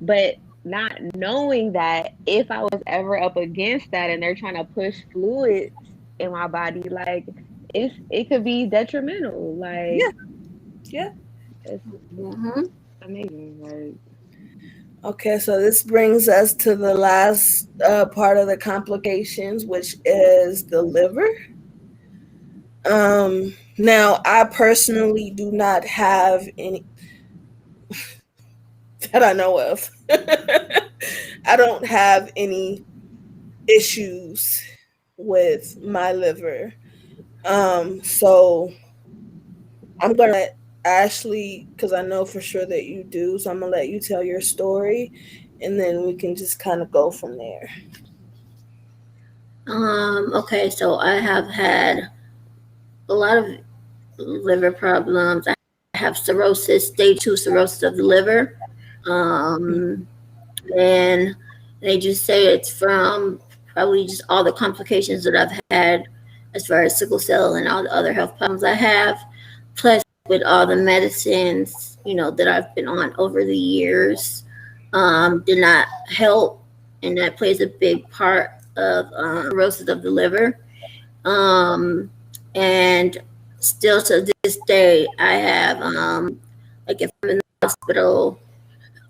but not knowing that if I was ever up against that and they're trying to push fluids in my body, like it could be detrimental. Yeah, Like yeah. it's Mm-hmm. amazing. Like Okay, so this brings us to the last part of the complications, which is the liver. Now I personally do not have any that I know of. I don't have any issues with my liver. So I'm gonna let Ashley, because I know for sure that you do. So I'm gonna let you tell your story, and then we can just kind of go from there. Okay, so I have had a lot of liver problems. I have cirrhosis, stage 2 cirrhosis of the liver. Um, and they just say it's from probably just all the complications that I've had as far as sickle cell and all the other health problems I have, plus with all the medicines, that I've been on over the years, did not help, and that plays a big part of cirrhosis of the liver. Um, and still to this day, I have like if I'm in the hospital,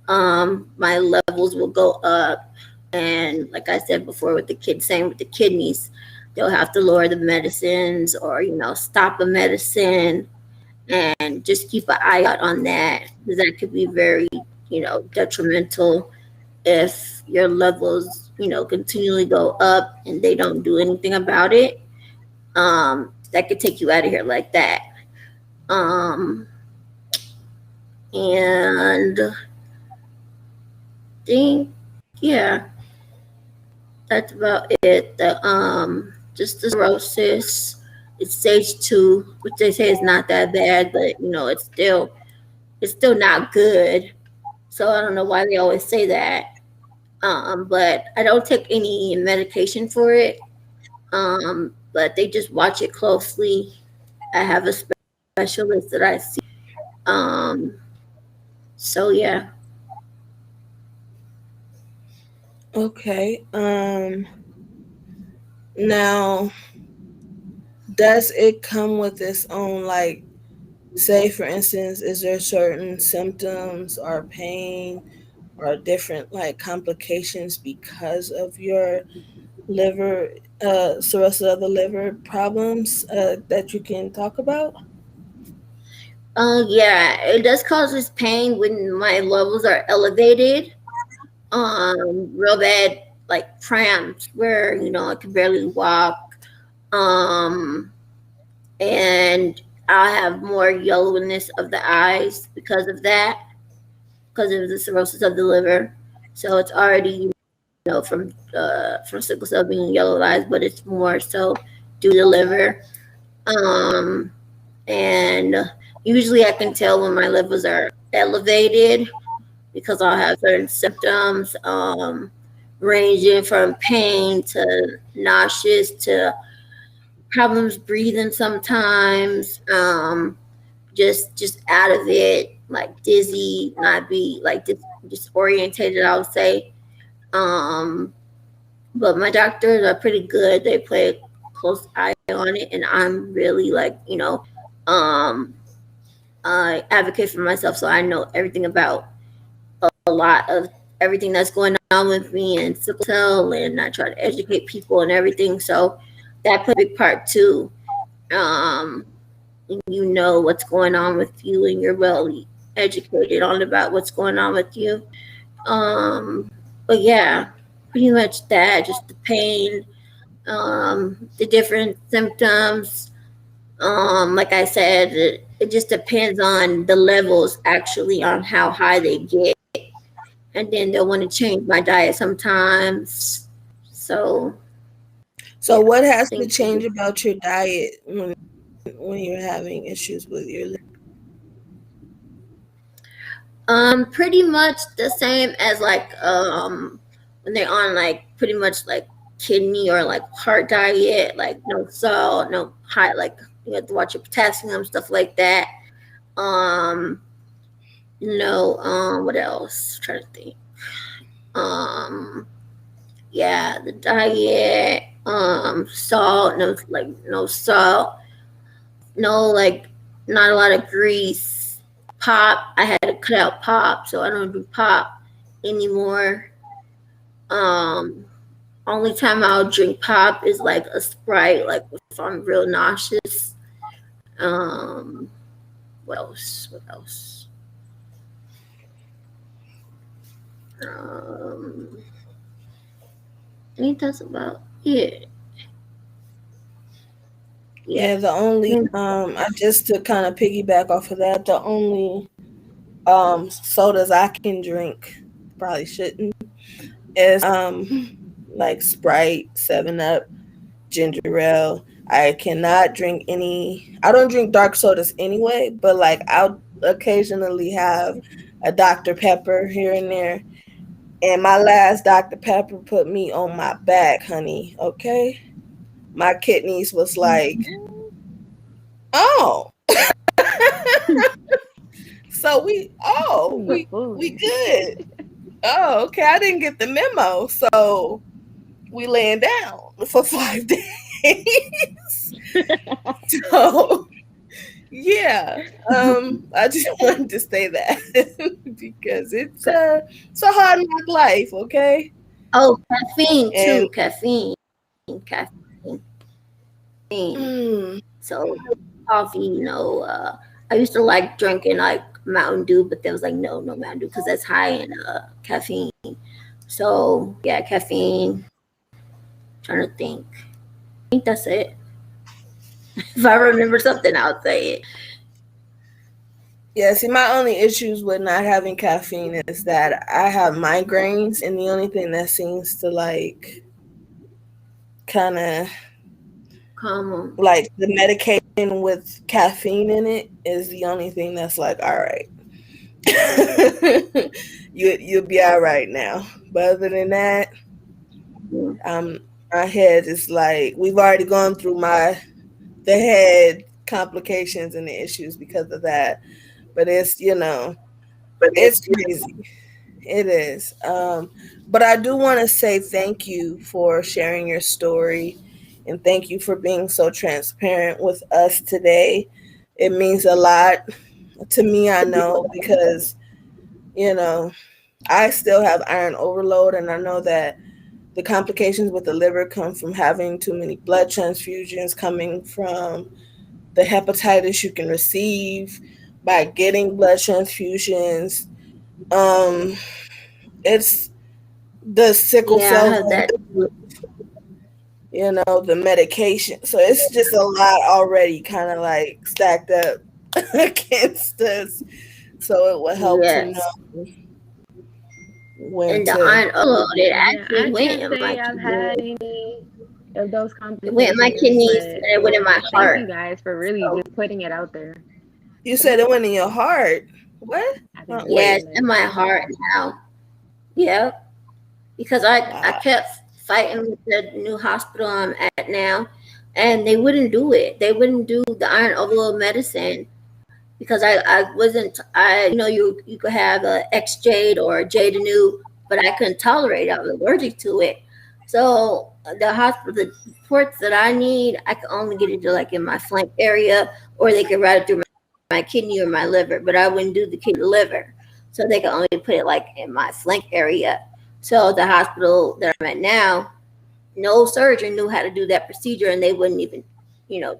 my levels will go up. And like I said before, with the kids, same with the kidneys, they'll have to lower the medicines or stop a medicine and just keep an eye out on that, because that could be very detrimental if your levels continually go up and they don't do anything about it. That could take you out of here like that. Um, and think, yeah, that's about it. Just the cirrhosis. It's stage 2, which they say is not that bad, but it's still not good. So I don't know why they always say that. But I don't take any medication for it. But they just watch it closely. I have a specialist that I see. Um, so yeah. Okay. Now, does it come with its own, like, say for instance, is there certain symptoms or pain or different like complications because of your liver, cirrhosis of the liver problems that you can talk about? Yeah, it does causes pain when my levels are elevated. Real bad, like cramps where I can barely walk. Um, and I have more yellowness of the eyes because of that, because of the cirrhosis of the liver. So it's already from sickle cell being yellow eyes, but it's more so due to liver. Um, and usually I can tell when my levels are elevated because I'll have certain symptoms, ranging from pain to nauseous to problems breathing sometimes, just out of it, like dizzy, not be like disorientated, I would say. Um, but my doctors are pretty good. They play a close eye on it, and I'm really like, um, I advocate for myself, so I know everything about a lot of everything that's going on with me and sickle cell, and I try to educate people and everything. So that plays a big part too. Um, you know what's going on with you, and you're well educated on about what's going on with you. Um, but yeah, pretty much that. Just the pain, the different symptoms. Like I said, it just depends on the levels actually on how high they get, and then they'll want to change my diet sometimes. So So yeah, what has to things. change about your diet when you're having issues with your liver? Pretty much the same as like when they're on like pretty much like kidney or like heart diet, like no salt, no high, like you have to watch your potassium, stuff like that. Um, no, what else? I'm trying to think. Um, yeah, the diet, salt, no, like no salt, no, like not a lot of grease. Pop, I had to cut out pop, so I don't do pop anymore. Um, Only time I'll drink pop is like a Sprite, like if I'm real nauseous. Um, what else? What else? Um, I think that's about it. Yeah. Yeah, the only I just to kind of piggyback off of that, the only sodas I can drink, probably shouldn't, is like Sprite, 7 Up, ginger ale. I cannot drink any. I don't drink dark sodas anyway, but like I'll occasionally have a Dr. Pepper here and there. And my last Dr. Pepper put me on my back, honey. Okay, my kidneys was like, oh, so we Fully. good. Oh, okay. I didn't get the memo, so we laying down for 5 days. So yeah, I just wanted to say that because it's a hard knock life, okay? Oh, caffeine And too. Caffeine. mm, So coffee, I used to like drinking like Mountain Dew, but there was like no Mountain Dew because that's high in caffeine. So yeah, caffeine. Trying to think. I think that's it. If I remember something, I'll say it. yeah, see, my only issues with not having caffeine is that I have migraines, and the only thing that seems to like kind of Come on. like the medication with caffeine in it is the only thing that's like, all right, you'll be all right now. But other than that, um, my head is like we've already gone through the head complications and the issues because of that. But it's crazy. It is. But I do want to say thank you for sharing your story and thank you for being so transparent with us today. It means a lot to me, I know, because, you know, I still have iron overload, and I know that the complications with the liver come from having too many blood transfusions, coming from the hepatitis you can receive by getting blood transfusions. Um, it's the sickle Yeah, I cell, have that. the medication. So it's just a lot already kind of like stacked up against us. So it will help to Yes. know when And the to. iron overload, it Yeah, actually I went can't in my say I've had kidneys. any of those It went in my complications, kidneys and but it went in my thank you heart. guys for really So just putting it out there. You said it went in your heart. What? I think that's yeah, Wait. it's good. in my heart now. Yep. Because I Wow. kept fighting with the new hospital I'm at now, and they wouldn't do it. They wouldn't do the iron overload medicine because I wasn't I you could have a X Jade or a Jade New, but I couldn't tolerate it. I was allergic to it. So the hospital, the reports that I need, I could only get it to like in my flank area, or they could route it through my kidney or my liver, but I wouldn't do the kidney or liver. So they could only put it like in my flank area. So the hospital that I'm at now, no surgeon knew how to do that procedure, and they wouldn't even,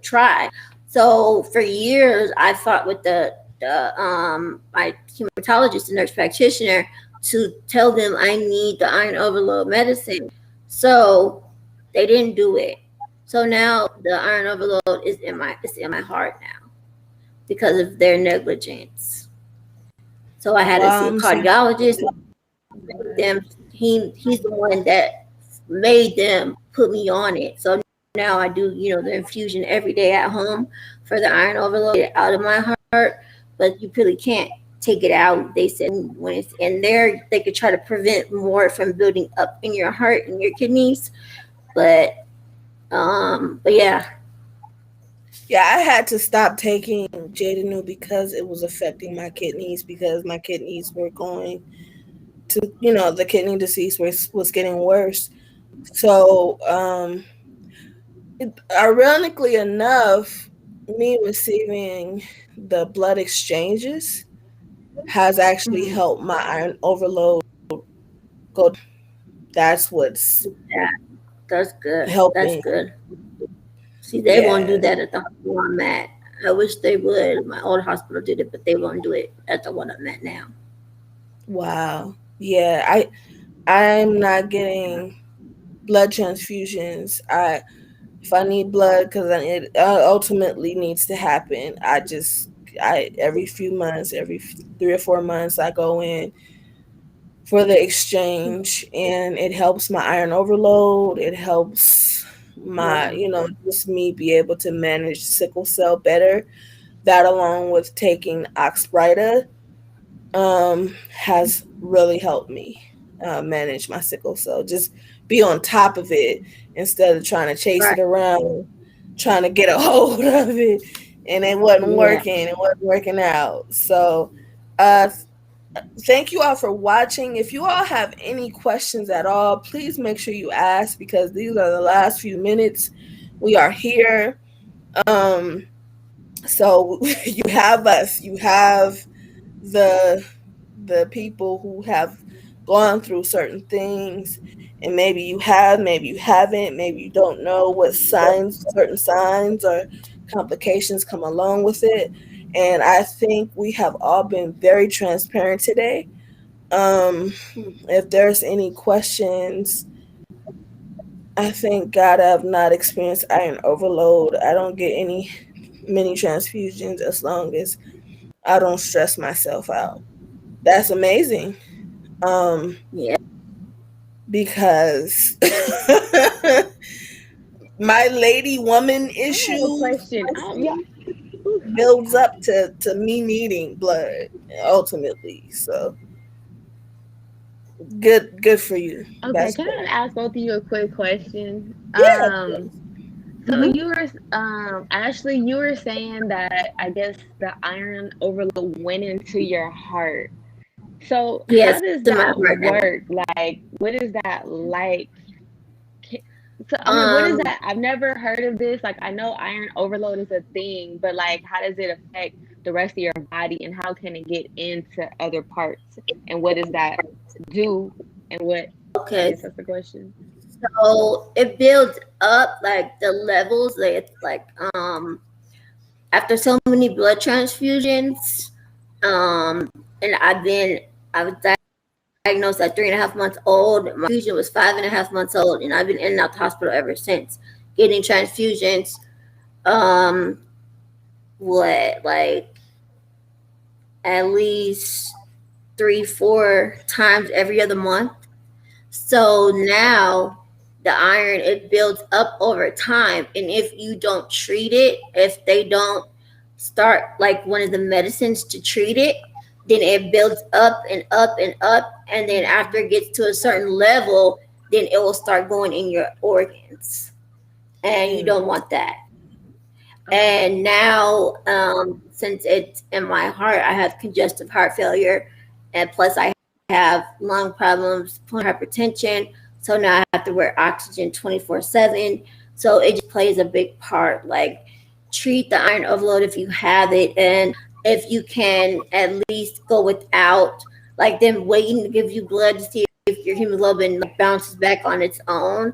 try. So for years, I fought with the my hematologist and nurse practitioner to tell them I need the iron overload medicine. So they didn't do it. So now the iron overload is in my heart now because of their negligence. So I had to Wow. see a I'm so. cardiologist. But Them he's the one that made them put me on it. So now I do, the infusion every day at home for the iron overload out of my heart, but you really can't take it out. They said when it's in there, they could try to prevent more from building up in your heart and your kidneys, but yeah, Yeah, I had to stop taking Jadenu because it was affecting my kidneys because my kidneys were going to, the kidney disease was getting worse. So, ironically enough, me receiving the blood exchanges has actually mhm, helped my iron overload go. That's what's yeah, that's good. That's helping. good. See, they won't do Yeah. that at the hospital I'm at. I wish they would. My old hospital did it, but they won't do it at the one I'm at now. Wow. Yeah, I'm not getting blood transfusions. I If I need blood, because it ultimately needs to happen, I every few months, every 3 or 4 months, I go in for the exchange, and it helps my iron overload. It helps my, Yeah, just me be able to manage sickle cell better. That along with taking Oxbryta has really helped me manage my sickle cell. Just be on top of it instead of trying to chase right. it around, trying to get a hold of it, and it wasn't Yeah, working. It wasn't working out. So, uh, thank you all for watching. If you all have any questions at all, please make sure you ask because these are the last few minutes. We are here. Um, so you have us. You have the people who have gone through certain things, and maybe you have, maybe you haven't, maybe you don't know what certain signs or complications come along with it. And I think we have all been very transparent today. um if there's any questions, I thank God I have not experienced iron overload. I don't get any many transfusions as long as I don't stress myself out. That's amazing. um yeah. because my lady woman I have a issue question. Yeah. Ooh, builds up to me needing blood ultimately. So good for you. okay, That's can I great. ask both of you a quick question? Yeah, of course. So Hmm. you were Ashley, you were saying that I guess the iron overload went into your heart. So how Yes, does to my that heart now. work? Like, what is that like? Ca- So I mean, what is Um, that? I've never heard of this. Like, I know iron overload is a thing, but like, how does it affect the rest of your body, and how can it get into other parts? And what does that do? And what? I okay. guess that's the question. So it builds up like the levels. Like it's like after so many blood transfusions, and I was diagnosed at 3.5 months old. My fusion was 5.5 months old, and I've been in and out the hospital ever since, getting transfusions. Um, what like at least 3, 4 times every other month. So now the iron it builds up over time, and if you don't treat it, if they don't start like one of the medicines to treat it, then it builds up and up and up, and then after it gets to a certain level, then it will start going in your organs, and you Mm, don't want that. Okay. And now, since it's in my heart, I have congestive heart failure, and plus I have lung problems, pulmonary hypertension. So now I have to wear oxygen 24/7. So it just plays a big part. Like, treat the iron overload if you have it, and if you can at least go without like them waiting to give you blood to see if your hemoglobin like bounces back on its own,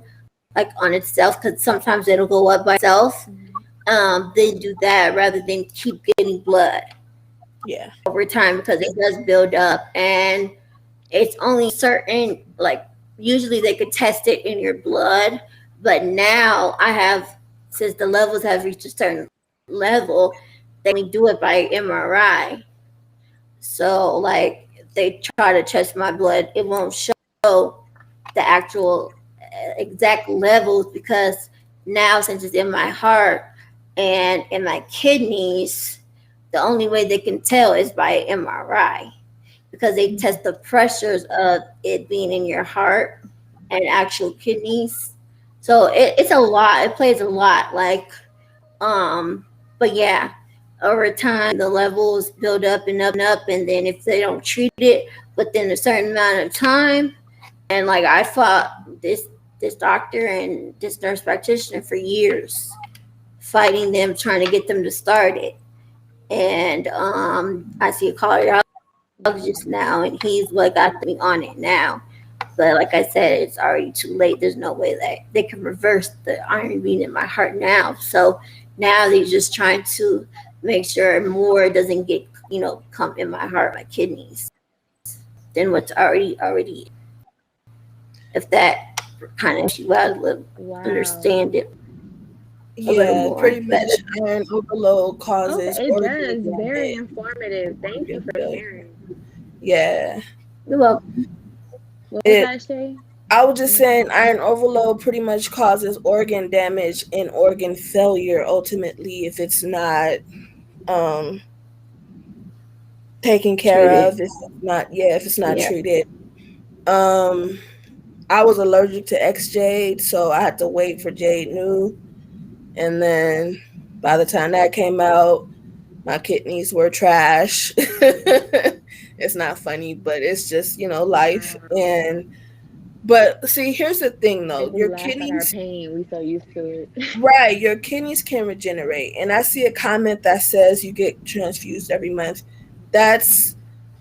like on itself, because sometimes it'll go up by itself. Mhm. They do that rather than keep getting blood yeah. over time because it does build up, and it's only certain like usually they could test it in your blood, but now I have, since the levels have reached a certain level, they only do it by MRI. So like if they try to test my blood, it won't show the actual exact levels because now since it's in my heart and in my kidneys, the only way they can tell is by MRI because they Mm, test the pressures of it being in your heart and actual kidneys. So it's a lot. It plays a lot. But yeah, over time the levels build up and up, and then if they don't treat it within a certain amount of time, and like I fought this doctor and this nurse practitioner for years, fighting them, trying to get them to start it. And I see a cardiologist now, and he's what got me on it now. But like I said, it's already too late. There's no way that they can reverse the iron being in my heart now. So now they're just trying to make sure more doesn't get, come in my heart, my kidneys, than what's already. If that kind of you out a little, Wow. understand it a little Yeah, more pretty much better. iron overload causes Okay, it organ does. Very damage, informative. Thank you organ for failure. sharing. Yeah. You're welcome. What was It that, Shay? I was just I'm saying sorry. iron overload pretty much causes organ damage and organ failure ultimately if it's not um taken care of, Treated. if it's not, yeah, if it's not Yeah. treated. Um I was allergic to X Jade, so I had to wait for Jade New, and then by the time that came out, my kidneys were trash. It's not funny, but it's just, life. Wow. And but see, here's the thing though. Like we Your laugh at our kidneys, pain. We so used to it. right, your kidneys can regenerate. And I see a comment that says you get transfused every month. That's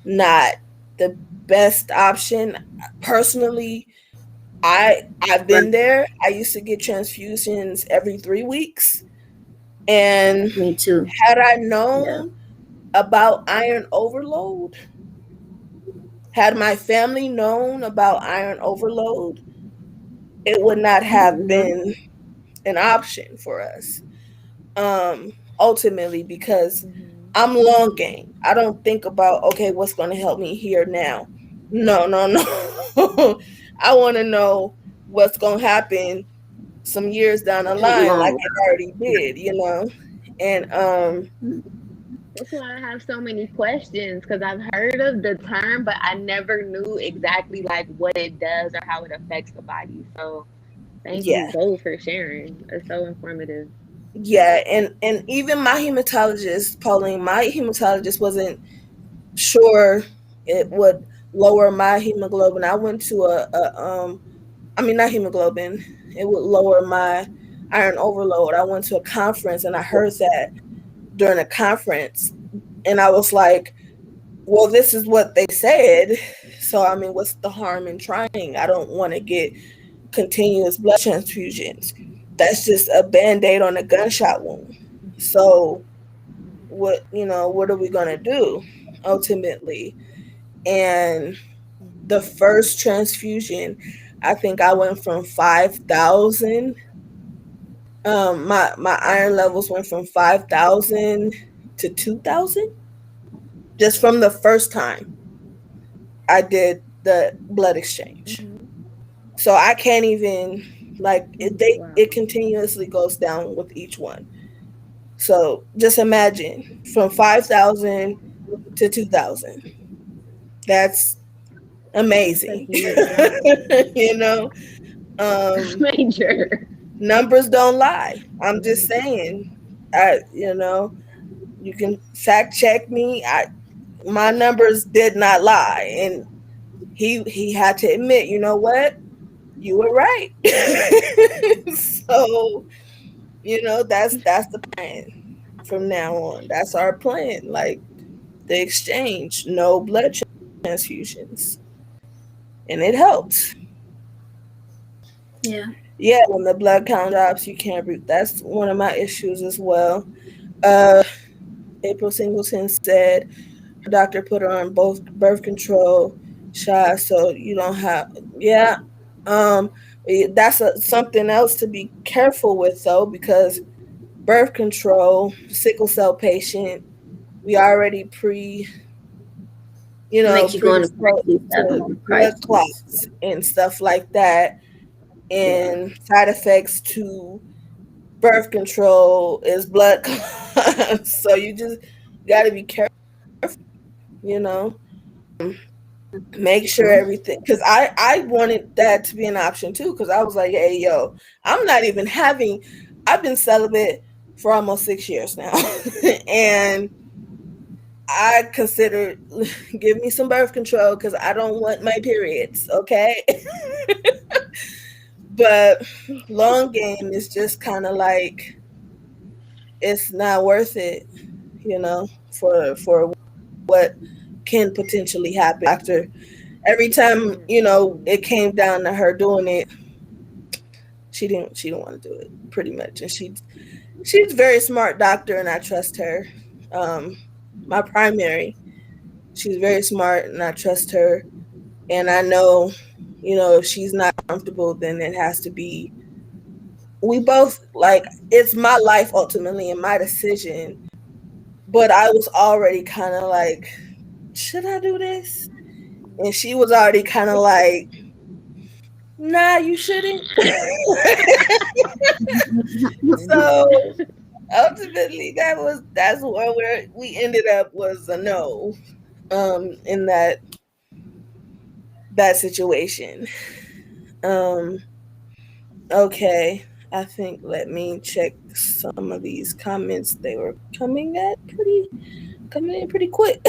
not the best option. Personally, I've been there. I used to get transfusions every 3 weeks. And Me too. had I Yeah. known about iron overload, had my family known about iron overload, it would not have Mm-hmm. been an option for us. Ultimately, because Hmm. I'm long game. I don't think about, okay, what's going to help me here now. No, no, no. I want to know what's going to happen some years down the line, like Long. it already did. And That's why I have so many questions because I've heard of the term, but I never knew exactly like what it does or how it affects the body. So thank you yeah, both for sharing. It's so informative. yeah, and even my hematologist, Pauline, my hematologist wasn't sure it would lower my hemoglobin. I went to I mean, not hemoglobin, it would lower my iron overload. I went to a conference and I heard that during a conference, and I was like, well, this is what they said. So, I mean, what's the harm in trying? I don't want to get continuous blood transfusions. That's just a band aid on a gunshot wound. So, what are we going to do ultimately? And the Hmm. first transfusion, I think I went from 5,000. My iron levels went from 5,000 to 2,000 just from the first time I did the blood exchange. Hmm. So I can't even, like, it Wow. continuously goes down with each one. So just imagine from 5,000 to 2,000. That's That's amazing. huge. Yeah. you know, um, Major. numbers don't lie. I'm just saying. You can fact check me. My numbers did not lie, and he had to admit, you know what, you were right. So that's the plan from now on. That's our plan. Like the exchange, no blood transfusions, and it helps. Yeah. Yeah, when the blood count drops, you can't breathe. That's one of my issues as well. Uh, April Singleton said her doctor put her on both birth control shots, so you don't have. Yeah, um, that's something else to be careful with though, because birth control, sickle cell patient, we already Make you go into predisposed crises, have to a blood crisis. clots and stuff like that, Yeah. and side effects to birth control is blood clots. So you just got to be careful, you know. Make sure everything, because I wanted that to be an option too, because I was like, hey yo, I'm not even having, I've been celibate for almost 6 years now, and I considered give me some birth control because I don't want my periods, okay? But long game is just kind of like it's not worth it, for what can potentially happen. Doctor, every time it came down to her doing it, she didn't want to do it pretty much, and she's a very smart doctor, and I trust her. Um, my primary, she's very smart, and I trust her, and I know, if she's not comfortable, then it has to be. We both like it's my life ultimately and my decision, but I was already kind of like, should I do this? And she was already kind of like, nah, you shouldn't. So ultimately, that's where we ended up was a no. In that situation. Um, okay, I think let me check some of these comments. They were coming in pretty quick.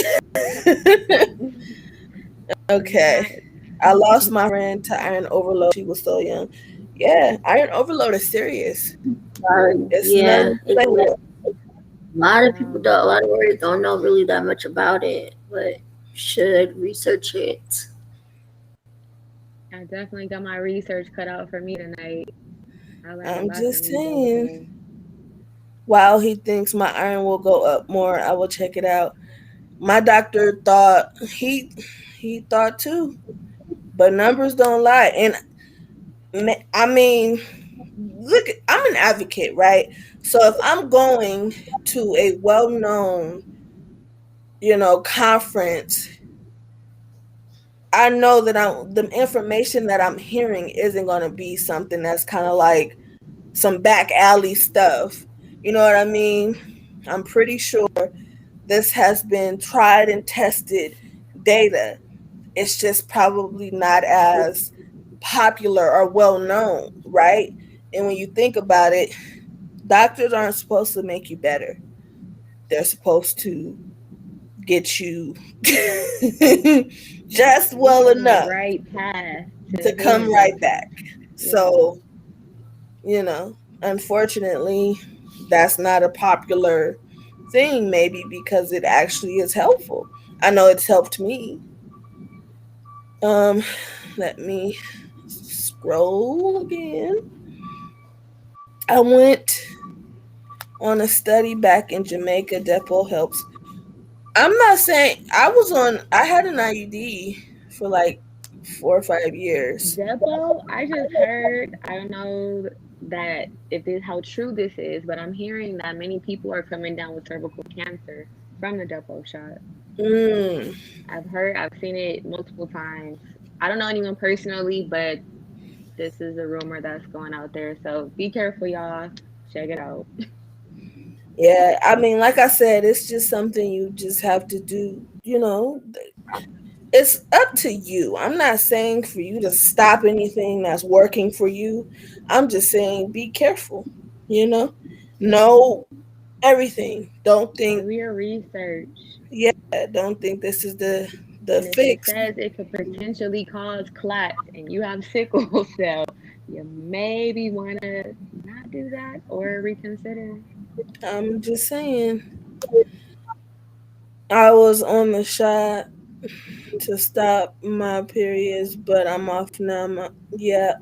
Okay. I lost my friend to iron overload. She was so young. Yeah, iron overload is serious. It's Yeah, nothing to play with. a lot of people don't. A lot of warriors don't know really that much about it, but should research it. I definitely got my research cut out for me tonight. I learned a I'm lot just from you both saying. today. While he thinks my iron will go up more, I will check it out. My doctor thought he thought too, but numbers don't lie. And I mean, look, I'm an advocate, right? So if I'm going to a well-known, conference, I know that the information that I'm hearing isn't going to be something that's kind of like some back alley stuff. You know what I mean? I'm pretty sure this has been tried and tested data. It's just probably not as popular or well known, right? And when you think about it, doctors aren't supposed to make you better. They're supposed to get you just Get well you on the enough right path to to come healing. right back. Yeah. So, unfortunately, that's not a popular thing, maybe because it actually is helpful. I know it's helped me. Um, Let me scroll again. I went on a study back in Jamaica. Depo helps. I'm not saying I had an IUD for like 4 or 5 years. Depo, I just heard, I don't know that if this how true this is, but I'm hearing that many people are coming down with cervical cancer from the Depo shot. Mm, I've seen it multiple times. I don't know anyone personally, but this is a rumor that's going out there. So be careful, y'all. Check it out. yeah, I mean, like I said, it's just something you just have to do. It's up to you. I'm not saying for you to stop anything that's working for you. I'm just saying be careful. You know, know everything. Don't think, Do your research. yeah, don't think this is the And if it fix. says it could potentially cause clots and you have sickle cell, you maybe want to not do that or reconsider. I'm just saying. I was on the shot to stop my periods, but I'm off now. Yeah.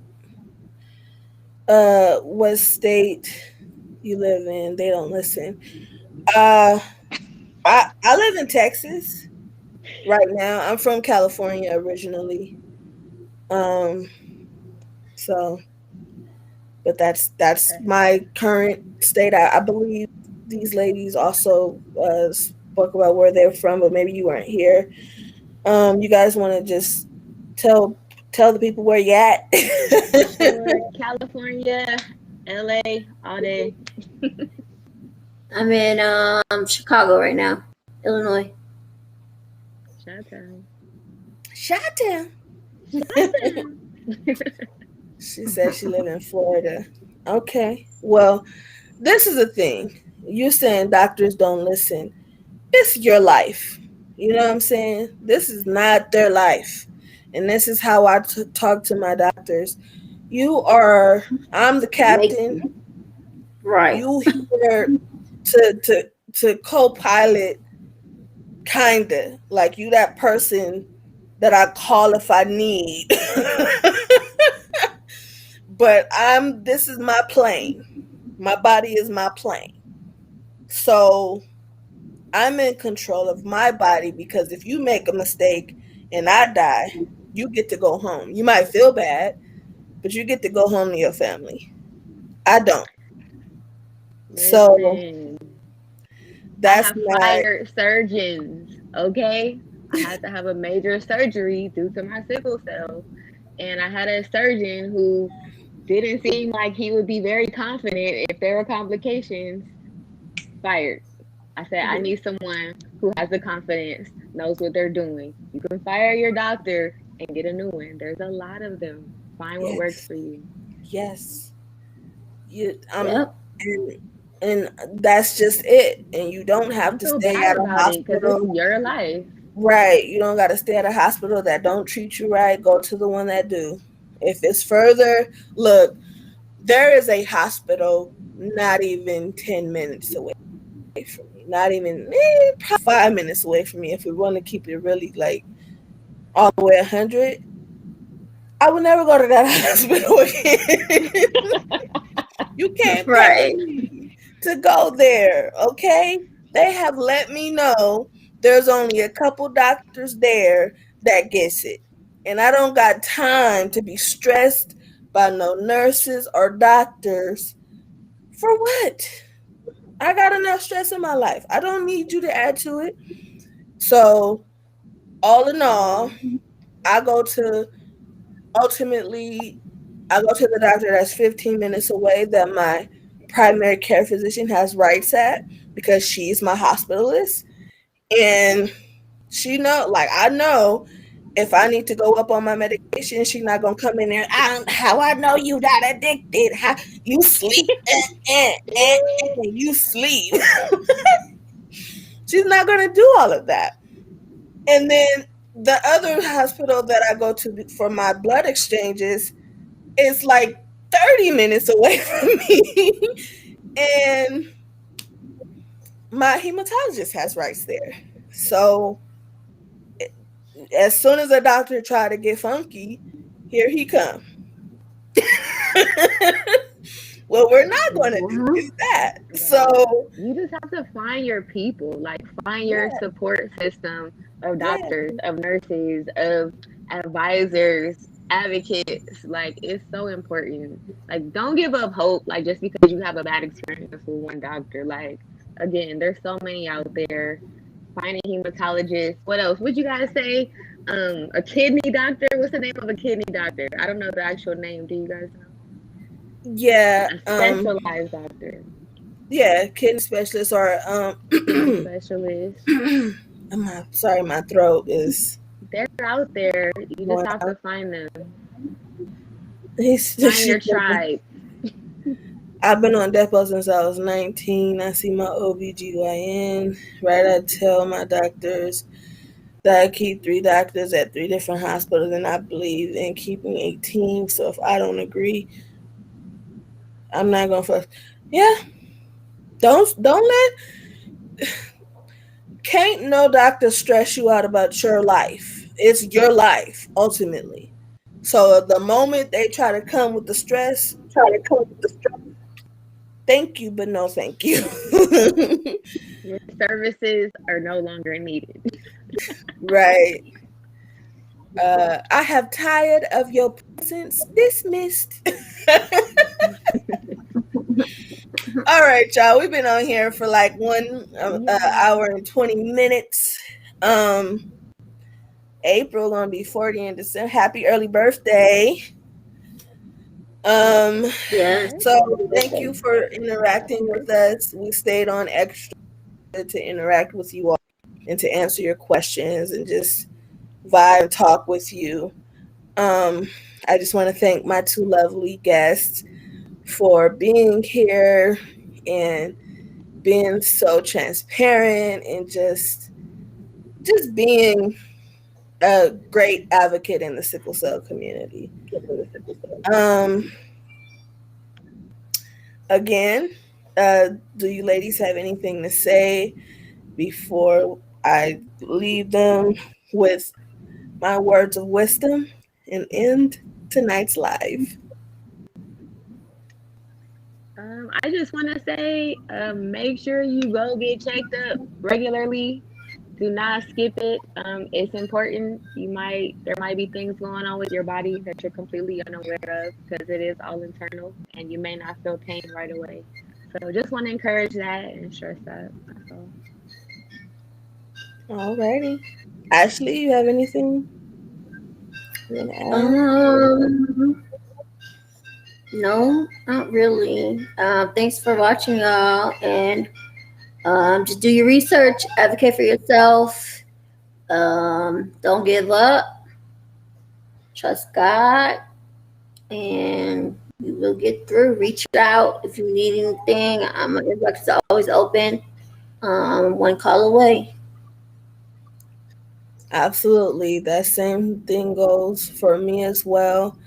What state you live in? They don't listen. Uh, I live in Texas right now. I'm from California originally. Um, so, but that's my current state. I believe these ladies also spoke about where they're from, but maybe you weren't here. You guys want to just tell tell the people where you at? For sure. California, LA, all day. I'm in Chicago right now, Illinois. Shut down. Shut down. Shut She said she live in Florida. Okay. Well, this is the thing. You're saying doctors don't listen. It's your life. You know what I'm saying? This is not their life. And this is how I talk to my doctors. I'm the Make captain. right. You here to co-pilot, kinda. Like you that person that I call if I need. But this is my plane. My body is my plane. So I'm in control of my body because if you make a mistake and I die, you get to go home. You might feel bad, but you get to go home to your family. I don't. So Listen, I that's have my fired surgeons. Okay, I had to have a major surgery due to my sickle cell, and I had a surgeon who didn't seem like he would be very confident if there were complications. Fired. I said, I need someone who has the confidence, knows what they're doing. You can fire your doctor and get a new one. There's a lot of them. Find what works yes, for you. yes. You Yep. and and that's just it. And you don't have Don't to feel stay bad at a about it because it's hospital. your life. Right. You don't got to stay at a hospital that don't treat you right. Go to the one that do. If it's further, look, there is a hospital not even 10 minutes away from me. Not even probably 5 minutes away from me if we want to keep it really like all the way 100. I would never go to that hospital again. You can't pay Right. me to go there, okay? They have let me know there's only a couple doctors there that gets it. And I don't got time to be stressed by no nurses or doctors. For what? I got enough stress in my life. I don't need you to add to it. So, all in all, I go to ultimately I go to the doctor that's 15 minutes away that my primary care physician has rights at because she's my hospitalist. And I know if I need to go up on my medication, she's not gonna come in there. How I know you not addicted? How you sleep? You sleep. She's not gonna do all of that. And then the other hospital that I go to for my blood exchanges is like 30 minutes away from me. And my hematologist has rights there. So as soon as a doctor try to get funky, here he come. What we're not going to do is that. Right. So You just have to find your people, like find your yeah, support system of yeah, doctors, of nurses, of advisors, advocates. Like it's so important. Like don't give up hope, like just because you have a bad experience with one doctor. Like again, there's so many out there. Find a hematologist. What else? Would you guys say? A kidney doctor. What's the name of a kidney doctor? I don't know the actual name. Do you guys know? yeah, A specialized doctor. yeah, kidney specialist or Kidney specialist. I'm sorry, my throat is They're out there. You just going have to out. find them. He's Find she's your tribe. I've been on depot since I was 19. I see my OBGYN. Right, I tell my doctors that I keep three doctors at three different hospitals, and I believe in keeping a team. So if I don't agree, I'm not gonna fuss. Yeah, don't let can't no doctor stress you out about your life. It's your life ultimately. So the moment they try to come with the stress, thank you, but no thank you. Your services are no longer needed. Right. I have tired of your presence. Dismissed. All right, y'all. We've been on here for like one Yeah. hour and 20 minutes. Um, April gonna be 40 in December. Happy early birthday. Um, Yes. so Birthday. thank you for interacting with us. We stayed on extra to interact with you all and to answer your questions and just vibe and talk with you. Um, I just want to thank my two lovely guests for being here and being so transparent and just being a great advocate in the sickle cell community. Um, Again, do you ladies have anything to say before I leave them with my words of wisdom and end tonight's live? I just want to say, make sure you go get checked up regularly. Do not skip it. It's important. There might be things going on with your body that you're completely unaware of because it is all internal, and you may not feel pain right away. So just want to encourage that and stress that. That's all. Alrighty. Ashley, you have anything you want to add? Um, no, not really. Thanks for watching, y'all, and just do your research, advocate for yourself. Don't give up. Trust God, and you will get through. Reach out if you need anything. My inbox is always open. One call away. Absolutely. That same thing goes for me as well.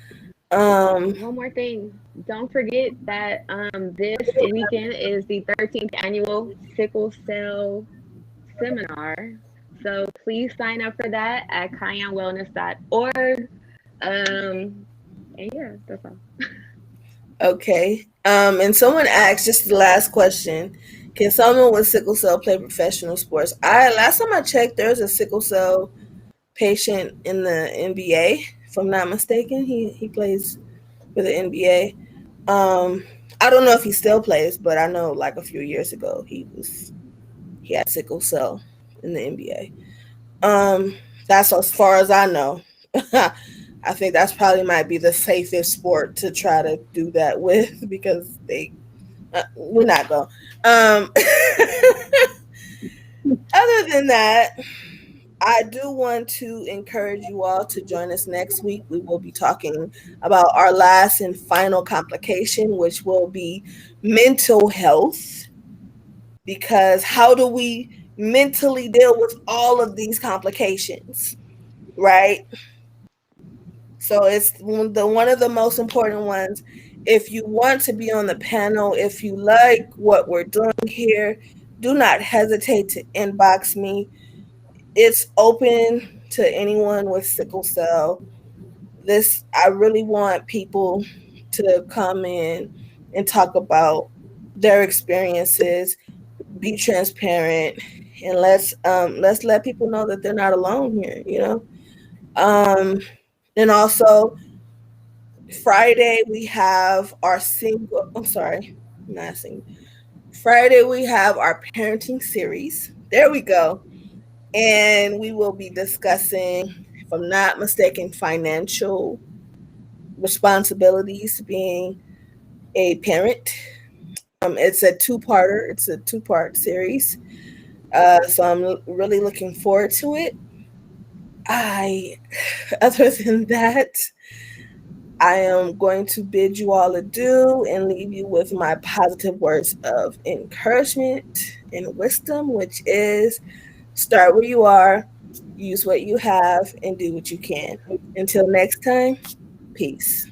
Um, One more thing. Don't forget that this weekend is the 13th annual Sickle Cell Seminar. So please sign up for that at cayennewellness.org. And yeah, that's all. okay. And someone asked, just the last question, can someone with sickle cell play professional sports? I last time I checked, there's a sickle cell patient in the NBA, if I'm not mistaken. He plays for the NBA. I don't know if he still plays, but I know like a few years ago he had sickle cell in the NBA. That's as far as I know. I think that's probably might be the safest sport to try to do that with because we're not going. Other than that, I do want to encourage you all to join us next week. We will be talking about our last and final complication, which will be mental health. Because how do we mentally deal with all of these complications, right? So it's one of the most important ones. If you want to be on the panel, if you like what we're doing here, do not hesitate to inbox me. It's open to anyone with sickle cell. This I really want people to come in and talk about their experiences, be transparent, and let's let people know that they're not alone here, you know. And also Friday we have our single I'm sorry, not single. Friday we have our parenting series. There we go. And we will be discussing, if I'm not mistaken, financial responsibilities being a parent. It's a two-parter. It's a two-part series. So I'm really looking forward to it. I, other than that, I am going to bid you all adieu and leave you with my positive words of encouragement and wisdom, which is start where you are, use what you have, and do what you can. Until next time, peace.